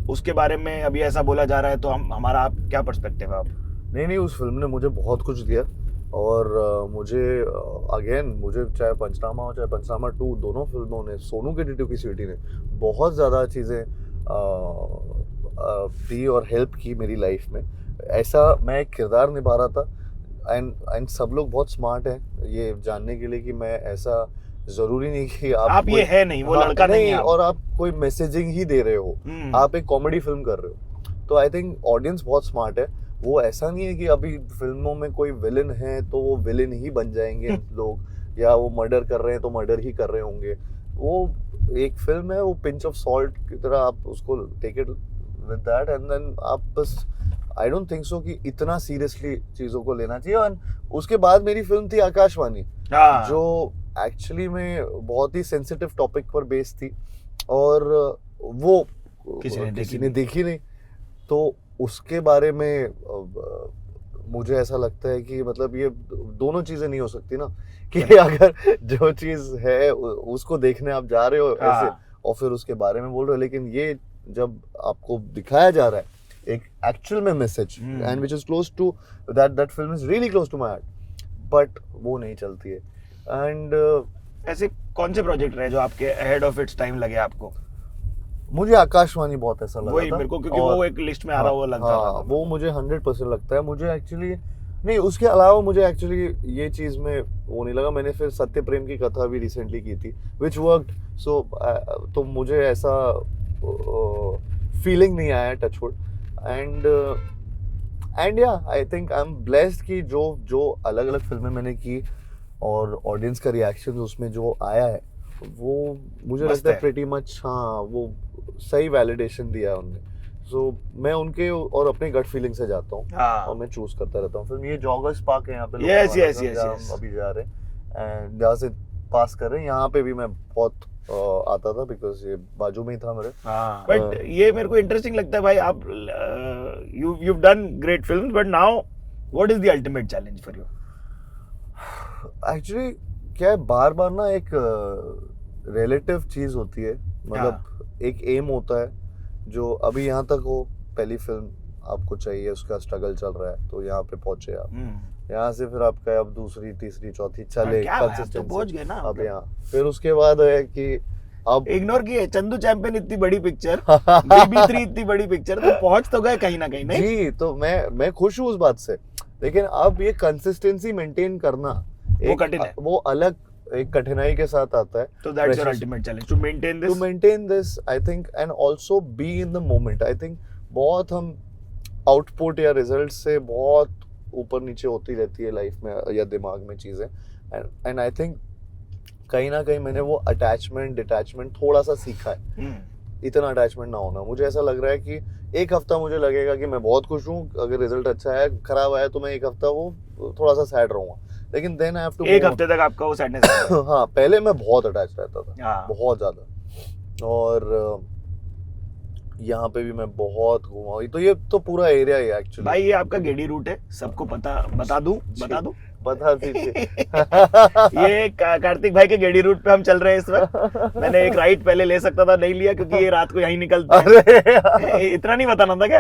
उसके बारे में अभी ऐसा बोला जा रहा है, तो हमारा आप क्या पर्सपेक्टिव है? आप नहीं, उस फिल्म ने मुझे बहुत कुछ दिया। और मुझे मुझे चाहे पंचनामा हो चाहे पंचनामा 2, दोनों फिल्मों ने, सोनू के डिटेक्टिव की स्वीटी ने बहुत ज़्यादा चीज़ें दी और हेल्प की मेरी लाइफ में। ऐसा मैं एक किरदार निभा रहा था एंड सब लोग बहुत स्मार्ट हैं ये जानने के लिए कि मैं ऐसा ज़रूरी नहीं कि आप ये है नहीं, वो हाँ, लड़का नहीं है आप। और आप कोई मैसेजिंग ही दे रहे हो, आप एक कॉमेडी फिल्म कर रहे हो। तो आई थिंक ऑडियंस बहुत स्मार्ट है। वो ऐसा नहीं है कि अभी फिल्मों में कोई विलन है तो वो विलन ही बन जाएंगे लोग, या वो मर्डर कर रहे हैं तो मर्डर ही कर रहे होंगे। वो एक फिल्म है, वो पिंच ऑफ सॉल्ट की तरह आप उसको take it with that and then आप बस, आई डोंट थिंक सो कि इतना सीरियसली चीज़ों को लेना चाहिए। और उसके बाद मेरी फिल्म थी आकाशवाणी, जो एक्चुअली में बहुत ही सेंसिटिव टॉपिक पर बेस्ड थी और वो किसी ने देखी नहीं। तो उसके बारे में मुझे ऐसा लगता है कि मतलब ये दोनों चीज़ें नहीं हो सकती ना कि अगर जो चीज़ है उसको देखने आप जा रहे हो ऐसे और फिर उसके बारे में बोल रहे हो, लेकिन ये जब आपको दिखाया जा रहा है एक एक्चुअल में message and which is close to that film is really close to my heart, but वो नहीं चलती है। एंड ऐसे कौन से प्रोजेक्ट रहे जो आपके अहेड ऑफ इट्स टाइम लगे आपको? मुझे आकाशवाणी बहुत ऐसा लगा वही था मेरे को, क्योंकि वो एक लिस्ट में आ रहा वो लगता था। वो मुझे 100% लगता है। मुझे एक्चुअली नहीं, उसके अलावा मुझे एक्चुअली ये चीज़ में वो नहीं लगा। मैंने फिर सत्य प्रेम की कथा भी रिसेंटली की थी विच वर्कड। सो तो मुझे ऐसा फीलिंग नहीं आया टचवुड एंड या I think I am blessed कि जो अलग अलग फिल्में मैंने की और ऑडियंस का रिएक्शन उसमें जो आया है वो मुझे मस्त लगता है है। प्रीटी मच हाँ वो सही वैलिडेशन दिया है उनने सो मैं उनके और अपने गट फीलिंग से जाता हूँ हाँ और मैं चूज करता रहता हूँ फिर ये जॉगर्स पार्क है यहाँ पे Yes, लोकल yes, वाला, yes, जहाँ yes. हम अभी जा रहे हैं एंड जहाँ से पास कर रहे हैं यहाँ पे भी मैं बहुत आता था बिकॉज ये बाजू में ही था मेरे हाँ बट ये मेरे को इंटरेस्टिंग लगता है भाई आप you done great films but now what is the ultimate challenge for you actually क्या है बार बार ना एक रिलेटिव चीज होती है मतलब एक एम होता है जो अभी यहाँ तक हो पहली फिल्म आपको चाहिए उसका स्ट्रगल चल रहा है तो यहाँ पे पहुंचे आप यहाँ से फिर आपका अब दूसरी तीसरी चौथी चले क्या भाई, आप तो पहुंच गए ना अब यहाँ फिर उसके बाद है कि अब इग्नोर किए चंदू चैंपियन इतनी बड़ी पिक्चर BB3 इतनी बड़ी पिक्चर तो पहुंच तो गए कहीं ना कहीं नहीं जी तो मैं खुश हूँ उस बात से लेकिन अब ये कंसिस्टेंसी मेंटेन करना वो कठिन है। वो अलग एक कठिनाई के साथ आता है तो that's your Precious. Ultimate challenge to maintain to this maintain this I think and also be in the moment I think बहुत हम आउटपुट या रिजल्ट से बहुत ऊपर नीचे होती रहती है लाइफ में या दिमाग में चीज़ें एंड आई थिंक कहीं ना कहीं मैंने वो अटैचमेंट डिटैचमेंट थोड़ा सा सीखा है इतना अटैचमेंट ना होना मुझे ऐसा लग रहा है कि एक हफ्ता मुझे लगेगा कि मैं बहुत खुश हूँ अगर रिजल्ट अच्छा है खराब आया तो मैं एक हफ्ता वो थोड़ा सा सैड रहूंगा लेकिन देन आई हैव टू एक हफ्ते तक आपका वो सैडनेस हाँ पहले मैं बहुत अटैच रहता था हाँ बहुत ज्यादा और यहाँ पे भी मैं बहुत घूमा हूँ तो ये तो पूरा एरिया ही एक्चुअली भाई ये आपका गेडी रूट है सबको बता दूं बता दीजिए ये कार्तिक भाई के गेडी रूट पे हम चल रहे हैं इस वक्त मैंने एक राइट पहले ले सकता था नहीं लिया क्योंकि ये रात को यहीं निकलते हैं अरे इतना नहीं बताना था क्या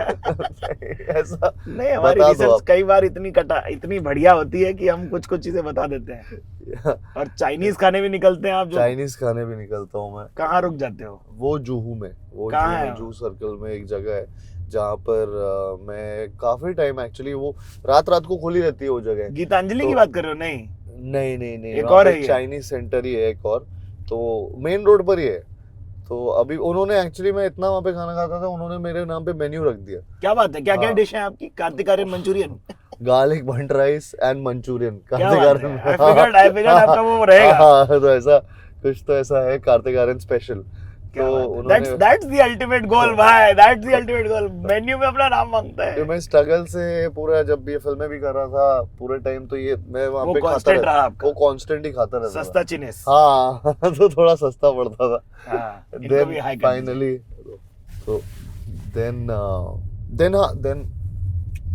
ऐसा नहीं हमारी बता दो रिसर्च आप। कई बार इतनी बढ़िया होती है कि हम कुछ चीजें बता देते हैं और चाइनीज खाने भी निकलते हैं आप जो चाइनीज खाने भी निकलता हूँ मैं कहाँ रुक जाते हो वो जूहू में वो कहाँ है जूहू सर्कल में एक जगह है जहाँ पर मैं काफी टाइम एक्चुअली वो रात को खुली रहती है वो जगह गीतांजलि तो- की बात कर रहे हो नहीं नहीं एक वहाँ और पे है ये? चाइनीज सेंटर ही है एक और तो मेन रोड पर ही है तो अभी उन्होंने एक्चुअली मैं इतना वहाँ पे खाना खाता था उन्होंने मेरे नाम पे मेन्यू रख दिया क्या बात है क्या क्या हाँ। डिश है आपकी Kartik Aaryan Manchurian garlic burnt rice and Manchurian क्या बात है I figured आपका वो रहेगा हाँ तो ऐसा कुछ तो ऐसा है कार्तिक आर्यन स्पेशल तो उन्होंने दैट्स द अल्टीमेट गोल भाई that's the ultimate goal menu में अपना नाम मांगता जो है मैं स्ट्रगल से पूरा जब ये फिल्में भी कर रहा था पूरे टाइम तो ये मैं वहाँ वो पे खाता कांस्टेंट रहता रहा आपका वो कांस्टेंट ही खाता रहता सस्ता चिनेस था हाँ तो थोड़ा सस्ता पड़ता था हाँ, इनको भी then high कर finally so then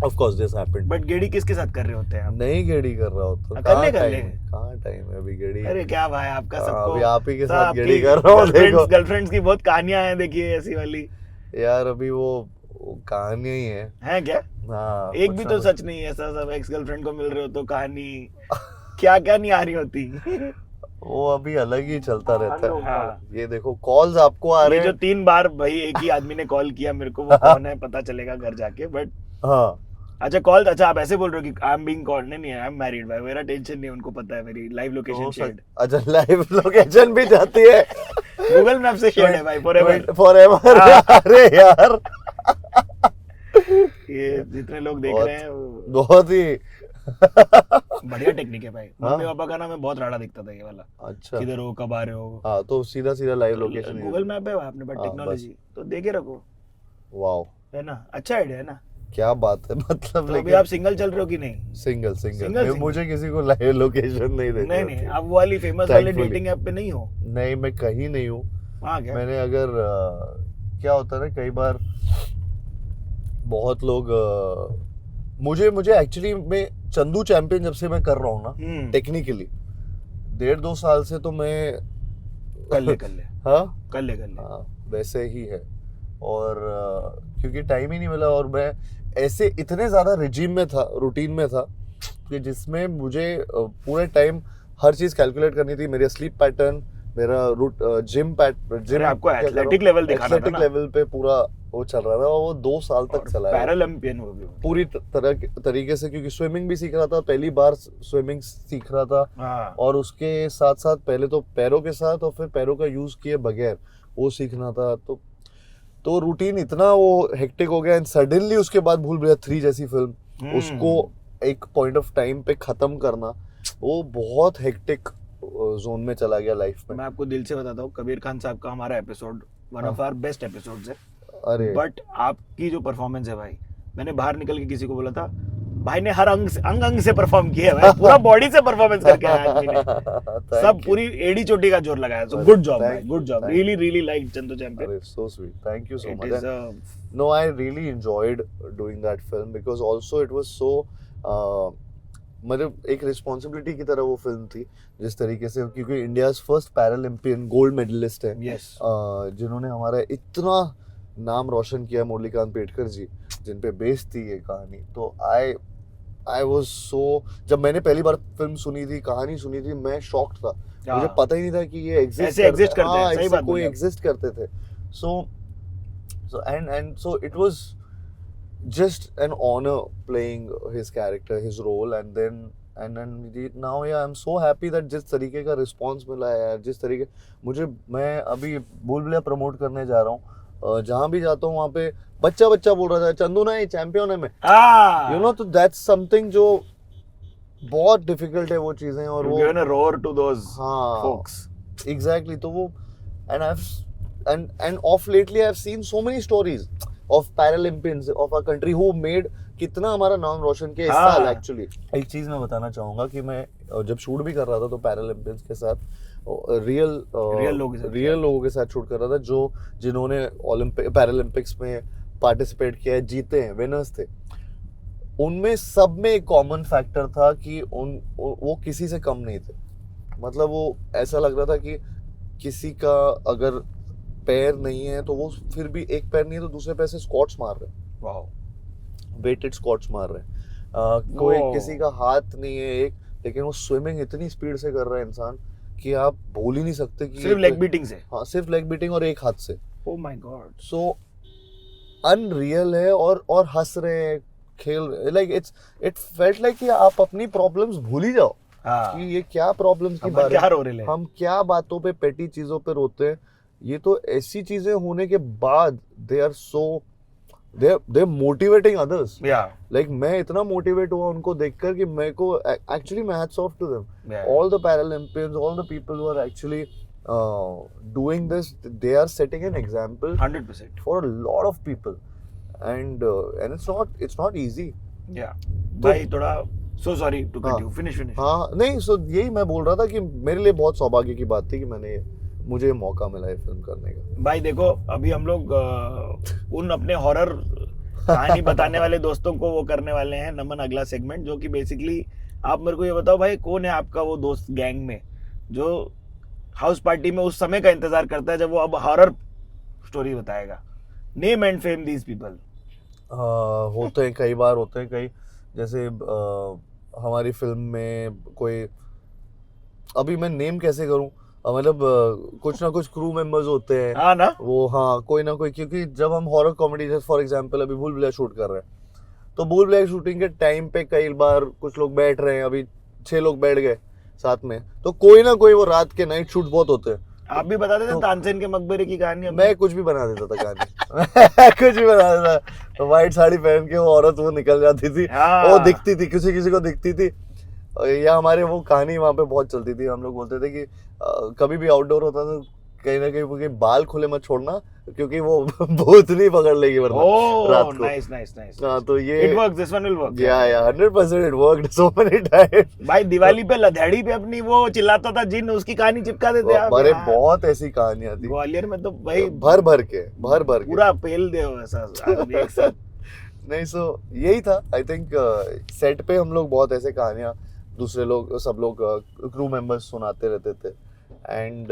of course this happened but गेड़ी किसके साथ कर रहे होते हैं आप नहीं गेड़ी कर रहा होता अकेले कर ले। कहाँ टाइम है अभी गेड़ी अरे क्या भाई आपका हाँ, सबको अभी आप ही के सब साथ आपकी गेड़ी कर रहा हूँ देखो गर्लफ्रेंड्स की बहुत कहानियां हैं देखिए ऐसी वाली यार अभी वो कहानियां ही है हैं क्या हाँ एक कुछ भी ना तो कुछ। सच नहीं है ऐसा सब एक्स गर्लफ्रेंड को मिल रहे हो तो कहानी क्या क्या नहीं आ रही होती वो अभी अलग ही चलता रहता है हाँ। ये देखो कॉल्स आपको आ ये रहे जो हैं 3 बार भाई एक ही आदमी ने कॉल किया मेरे को वो कौन है पता चलेगा घर जाके बट हाँ अच्छा कॉल अच्छा आप ऐसे बोल रहे हो कि आई एम बीइंग कॉल्ड नहीं आई एम मैरिड भाई मेरा टेंशन नहीं उनको पता है मेरी लाइव लोकेशन तो शेयर्ड अच्छा लाइव लोकेशन भी जाती है गूगल मैप से शेयर्ड है भाई फॉरएवर फॉरएवर अरे यार ये जितने लोग देख बहुत- रहे हैं वो बहुत ही बढ़िया टेक्निक है भाई हाँ। मम्मी पापा का ना मैं बहुत राड़ा दिखता था ये वाला अच्छा किधर हो कब आ रहे हो हाँ तो सीधा लाइव लोकेशन गूगल मैप है आपने पास हाँ, टेक्नोलॉजी तो देखे रखो वाओ है ना अच्छा आइडिया है ना क्या बात है मतलब तो अभी लेकिन आप सिंगल चल रहे हो कि नहीं सिंगल Single? मुझे किसी को लाइव लोकेशन नहीं देनी नहीं नहीं होती। आप वो वाली फेमस वाले Thankfully. डेटिंग ऐप पे नहीं हो नहीं मैं कहीं नहीं हूँ वहाँ क्या मैंने अगर क्या होता है ना कई बार बहुत लोग मुझे एक्चुअली मैं चंदू चैंपियन जब से मैं कर रहा हूँ ना टेक्निकली 1.5-2 साल से तो मैं कर ले हाँ कर ले हाँ वैसे ही है और क्योंकि टाइम ही नहीं मिला और मैं ऐसे इतने ज़्यादा रिजीम में था रूटीन में था कि जिसमें मुझे पूरे टाइम हर चीज़ कैलकुलेट करनी थी मेरे स्लीप पैटर्न मेरा रूट जिम अरे आपको एथलेटिक लेवल दिखाना था एथलेटिक ना लेवल पे पूरा वो चल रहा था और वो 2 साल तक चला है पैरालंपियन हो भी वो। पूरी तरीके से क्योंकि स्विमिंग भी सीख रहा था पहली बार स्विमिंग सीख रहा था हाँ और उसके साथ साथ पहले तो पैरों के साथ और फिर पैरों का यूज किए बगैर वो सीखना था तो तो रूटीन इतना वो हेक्टिक हो गया एंड सडनली उसके बाद भूल भुलैया 3 जैसी फिल्म उसको एक पॉइंट ऑफ टाइम पे खत्म करना, वो बहुत हेक्टिक जोन में चला गया लाइफ में। मैं आपको दिल से बताता हूँ, कबीर खान साहब का हमारा episode one of our best episodes है। अरे बट आपकी जो परफॉर्मेंस है भाई, मैंने बाहर निकल के किसी को बोला था, भाई ने हर अंग से परफॉर्म किया है भाई, पूरा बॉडी से परफॉर्मेंस करके आया आदमी ने, सब पूरी एड़ी चोटी का जोर लगाया। सो गुड जॉब भाई, good job, really really like Chandu champion. अरे so sweet, thank you so It much. is And no, I really enjoyed doing that film because also it was so मतलब एक रिस्पॉन्सिबिलिटी की तरह वो film थी जिस तरीके से, क्योंकि India first Paralympian gold medallist है यस, जिन्होंने हमारा इतना नाम रोशन किया, मुरलीकांत पेटकर जी जिन पे बेस्ड थी ये कहानी। तो आई वाज सो, जब मैंने पहली बार फिल्म सुनी थी, कहानी सुनी थी, मैं शॉक्ड था। मुझे पता ही नहीं था कि ये ऐसे एग्जिस्ट करते हैं, सही बात कोई बोली एग्जिस्ट करते थे। So it was just an honor playing his character, his role, and then now yeah, I'm so happy that जिस तरीके का रिस्पॉन्स मिला है यार, जिस तरीके मैं अभी भूल भुलैया प्रमोट करने जा रहा हूँ, जहाँ भी जाता हूँ वहाँ पे बच्चा बोल रहा था चंदू ना ये चैंपियन है मैं, you know, तो that's something जो बहुत डिफिकल्ट है वो चीजें, और वो given a roar to those हाँ folks. exactly, तो वो and of lately I've seen so many stories of Paralympians of our country who made कितना हमारा नाम रोशन किया इस साल। एक्चुअली एक चीज मैं बताना चाहूंगा कि मैं जब शूट भी कर रहा था तो पैरालंपियंस के साथ रियल लोगों के साथ शूट कर रहा था जो जिन्होंने पैरालंपिक्स में पार्टिसिपेट किया है, जीते हैं, विनर्स थे। उनमें सब में एक कॉमन फैक्टर था कि वो किसी से कम नहीं थे। मतलब वो ऐसा लग रहा था कि किसी का अगर पैर नहीं है तो वो फिर भी, एक पैर नहीं है तो दूसरे पैर से स्क्वाट्स मार रहे हैं, वाओ, वेटेड स्क्वाट्स मार रहे हैं। कोई किसी का हाथ नहीं है एक, लेकिन वो स्विमिंग इतनी स्पीड से कर रहा है इंसान कि आप भूल ही नहीं सकते कि सिर्फ लेग बीटिंग से। हाँ, सिर्फ लेग बीटिंग और एक हाथ से। Oh my God, so unreal है, और हंस रहे हैं, खेल रहे, लाइक इट फेल्ट लाइक कि आप अपनी प्रॉब्लम्स भूल ही जाओ कि ये क्या प्रॉब्लम्स की बात है, हम क्या बातों पे, पेटी चीजों पे रोते हैं। ये तो ऐसी चीजें होने के बाद they are so they motivating others. Like मैं इतना मोटिवेट हुआ उनको देखकर कि मेरे को actually my hats off to them. All the Paralympians, all the people who are actually doing this, they are setting an example 100% for a lot of people, and it's not easy. Yeah. भाई थोड़ा so sorry to cut you. Finish. हाँ नहीं, so यही मैं बोल रहा था कि मेरे लिए बहुत सौभाग्य की बात थी कि मुझे मौका मिला है फिल्म करने का। भाई देखो, अभी हम लोग उन अपने हॉरर कहानी बताने वाले दोस्तों को वो करने वाले हैं नमन, अगला सेगमेंट, जो कि बेसिकली आप मेरे को ये बताओ भाई, कौन है आपका वो दोस्त गैंग में जो हाउस पार्टी में उस समय का इंतजार करता है जब वो अब हॉरर स्टोरी बताएगा? Name and fame these people. होते हैं, कई बार होते हैं, कई जैसे हमारी फिल्म में कोई, अभी मैं नेम कैसे करूं, मतलब कुछ ना कुछ क्रू मेंबर्स होते हैं। हाँ ना, वो हाँ, कोई ना कोई, क्योंकि जब हम हॉरर कॉमेडी, जैसे फॉर एग्जांपल अभी भूल भुलैया शूट कर रहे हैं, तो भूल भुलैया शूटिंग के टाइम पे कई बार कुछ लोग बैठ रहे हैं, अभी 6 लोग बैठ गए साथ में, तो कोई ना कोई, वो रात के नाइट शूट बहुत होते हैं। आप भी बता देते तानसेन के मकबरे की कहानी? मैं कुछ भी बना देता था कहानी कुछ भी बना देता, तो व्हाइट साड़ी पहन के वो औरत वो निकल जाती थी, वो दिखती थी, किसी को दिखती थी। या हमारे वो कहानी वहाँ पे बहुत चलती थी, हम लोग बोलते थे कि कभी भी आउटडोर होता था कहीं ना कहीं बाल खुले मत छोड़ना, क्योंकि वो भूत नहीं पकड़ लेगी वरना रात को। नाइस। हाँ, तो ये it works, this one will work. या 100% it worked so many times. भाई दिवाली पे लधेड़ी पे अपनी वो चिल्लाता था जिन, उसकी कहानी चिपका देते आप। अरे बहुत ऐसी कहानियां थी ग्वालियर में तो भाई भर के पूरा पेल दे ऐसा एक साथ। नहीं, सो यही था। आई थिंक सेट पे हम लोग बहुत ऐसे कहानियां, दूसरे लोग, सब लोग क्रू मेंबर्स सुनाते रहते थे, एंड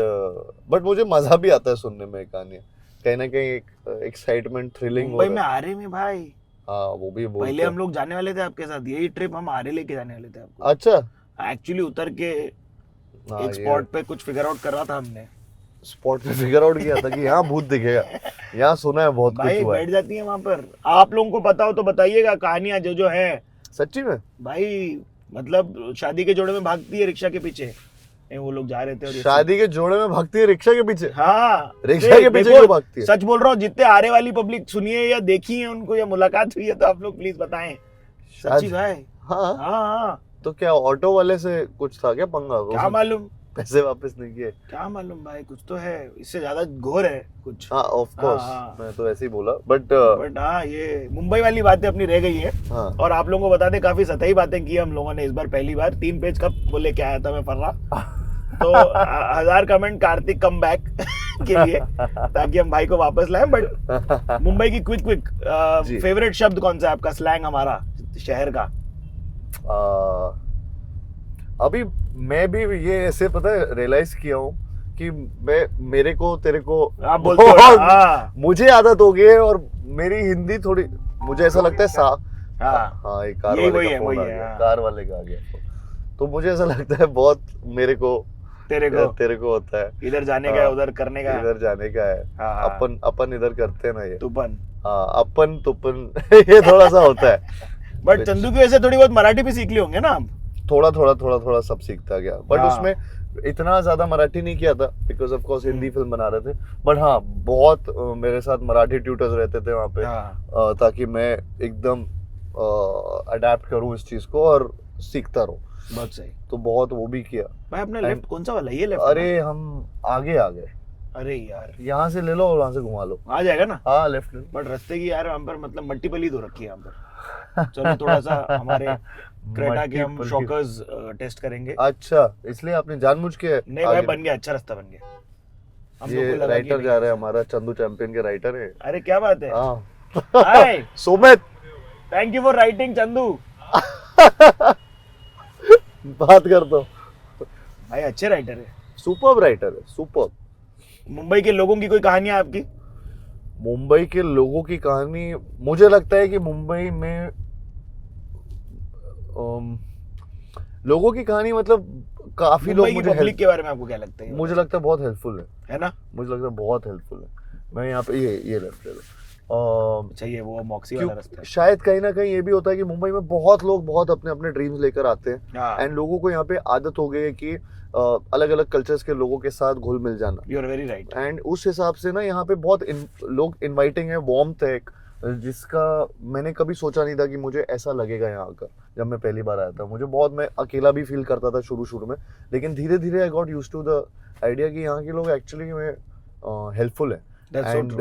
बट मुझे मजा भी आता है सुनने में कहानियां, कहीं ना कहीं एक एक्साइटमेंट, थ्रिलिंग। मुंबई में आरे में भाई, हाँ वो भी पहले हम लोग जाने वाले थे आपके साथ, यही ट्रिप हम आरे लेके जाने वाले थे आपको। अच्छा, एक्चुअली उतर के एक स्पॉट पे कुछ फिगर आउट कर रहा था हमने, स्पॉट पे फिगर आउट किया था कि यहाँ भूत दिखेगा, यहाँ सुना है बहुत कुछ हुआ है। बैठ जाती है वहाँ पर। आप लोगों को पता हो तो बताइएगा कहानियां जो है। सच्ची में भाई, मतलब शादी के जोड़े में भागती है रिक्शा के पीछे, नहीं, वो लोग जा रहे थे और ये शादी के जोड़े में भागती है रिक्शा के पीछे। हाँ रिक्शा के पीछे देखो, क्यों भागती है? सच बोल रहा हूँ, जितने आरे वाली पब्लिक सुनी है या देखी है उनको या मुलाकात हुई है तो आप लोग प्लीज बताएं। सच्ची शादी- भाई। हाँ हाँ तो क्या ऑटो वाले से कुछ था क्या पंगा? क्या उसने मालूम, पैसे वापस नहीं किए? क्या मालूम भाई, कुछ तो है, इससे ज्यादा घोर है कुछ। हाँ ऑफ कोर्स, हाँ। मैं तो ऐसे ही बोला बट बट हाँ, ये मुंबई वाली बातें अपनी रह गई है। हाँ और आप लोगों को बता दें, काफी सतही बातें की हम लोगों ने इस बार, पहली बार 3 पेज कब वो लेके आया था मैं पढ़ रहा। तो 1000 कमेंट कार्तिक कम बैक के लिए, ताकि हम भाई को वापस लाएं। बट मुंबई की क्विक जी। फेवरेट शब्द कौन सा है आपका, स्लैंग हमारा शहर का? अभी मैं भी ये ऐसे पता है रियलाइज किया हूँ कि मैं मेरे को तेरे को आप बोलते हो ना, हाँ। मुझे आदत हो गई है और मेरी हिंदी थोड़ी मुझे ऐसा लगता है साफ। हाँ हाँ एक कार यही वाले वही का है, फोन वही आ है, गया, हाँ। कार वाले का आ गया phone। तो मुझे ऐसा लगता है बहुत मेरे को तेरे को होता है, इधर जाने का है, उधर करने का है। इधर जाने का है। हाँ। अपन इधर करते हैं ना ये, तुपन। हाँ अपन तुपन ये थोड़ा सा होता है। बट चंदू की वजह से थोड़ी बहुत मराठी भी सीख ली होंगे ना आप? थोड़ा सब सीखता गया बट हाँ। उसमें इतना ज्यादा मराठी नहीं किया था because of course Hindi film बना रहे थे। बट हाँ बहुत मेरे साथ मराठी ट्यूटर्स रहते थे वहाँ पे, हाँ। ताकि मैं एकदम अडेप्ट करूँ इस चीज को और सीखता रहूँ। बहुत सही। तो बहुत वो भी किया। भाई अपना लेफ्ट कौन सा वाला, ये लेफ्ट? अरे हम आगे आ गए, अरे यार यहाँ से ले लो और वहाँ से घुमा लो। आ जाएगा ना? हाँ लेफ्ट ले लो। बट रास्ते की यार हम पर मतलब मल्टीपल ही तो रखी है हम पर। चलो थोड़ा सा हमारे क्रेटा के हम Multiple- शॉकर्स टेस्ट करेंगे। अच्छा इसलिए आपने जानबूझ के नहीं भाई, आगे- बन गया, अच्छा रास्ता बन गया। हम लोग ये को लगा कि राइटर नहीं। जा रहे हैं, हमारा चंदू चैंपियन के राइटर है। अरे क्या बात है। हाँ hi, Sumit thank you for writing Chandu. बात कर दो। भाई अच्छे राइटर है। सुपर्ब राइटर है, सुपर्ब। मुंबई के लोगों की कोई कहानी है आपकी? मुंबई के लोगों की कहानी, मुझे लगता है कि मुंबई में लोगों की कहानी मतलब काफी लोग मुंबई की मुझे पब्लिक के बारे में आपको क्या लगता है? मुझे लगता है बहुत हेल्पफुल है ना? मुझे लगता है बहुत हेल्पफुल है। मैं यहाँ पे ये लेफ्ट ले लो। अच्छा, ये वो मॉक्सी वाला रास्ता है। शायद कहीं ना कहीं ये भी होता है कि मुंबई में बहुत लोग बहुत अपने अपने ड्रीम्स लेकर आते हैं हाँ, एंड लोगों को यहाँ पे आदत हो गई है कि अलग अलग कल्चर्स के लोगों के साथ घुल मिल जाना। You are very right. And उस हिसाब से ना यहाँ पे बहुत लोग इनवाइटिंग है, वार्मथ है, जिसका मैंने कभी सोचा नहीं था कि मुझे ऐसा लगेगा यहाँ आकर। जब मैं पहली बार आया था मुझे बहुत, मैं अकेला भी फील करता था शुरू में, लेकिन धीरे धीरे I got used to the idea कि यहाँ के लोग एक्चुअली में हेल्पफुल है। That's so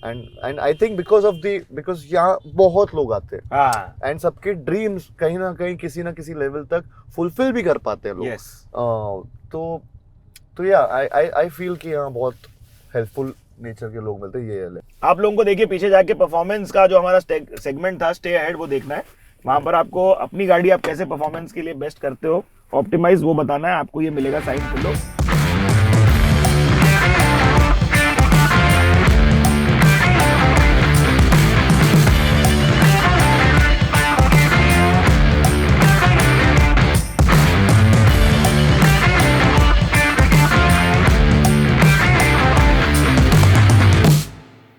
and I think because यहाँ बहुत लोग आते हैं हाँ, एंड सबके ड्रीम्स कहीं ना कहीं किसी ना किसी लेवल तक फुलफिल भी कर पाते हैं लोग। यस। तो या आई फील कि यहाँ बहुत हेल्पफुल नेचर के लोग मिलते हैं, ये है। आप लोगों को देखिए पीछे जाके परफॉर्मेंस का जो हमारा सेगमेंट था स्टे अहेड, वो देखना है। वहां पर आपको अपनी गाड़ी आप कैसे परफॉर्मेंस के लिए बेस्ट करते हो, ऑप्टिमाइज, वो बताना है आपको। ये मिलेगा साइन फुल।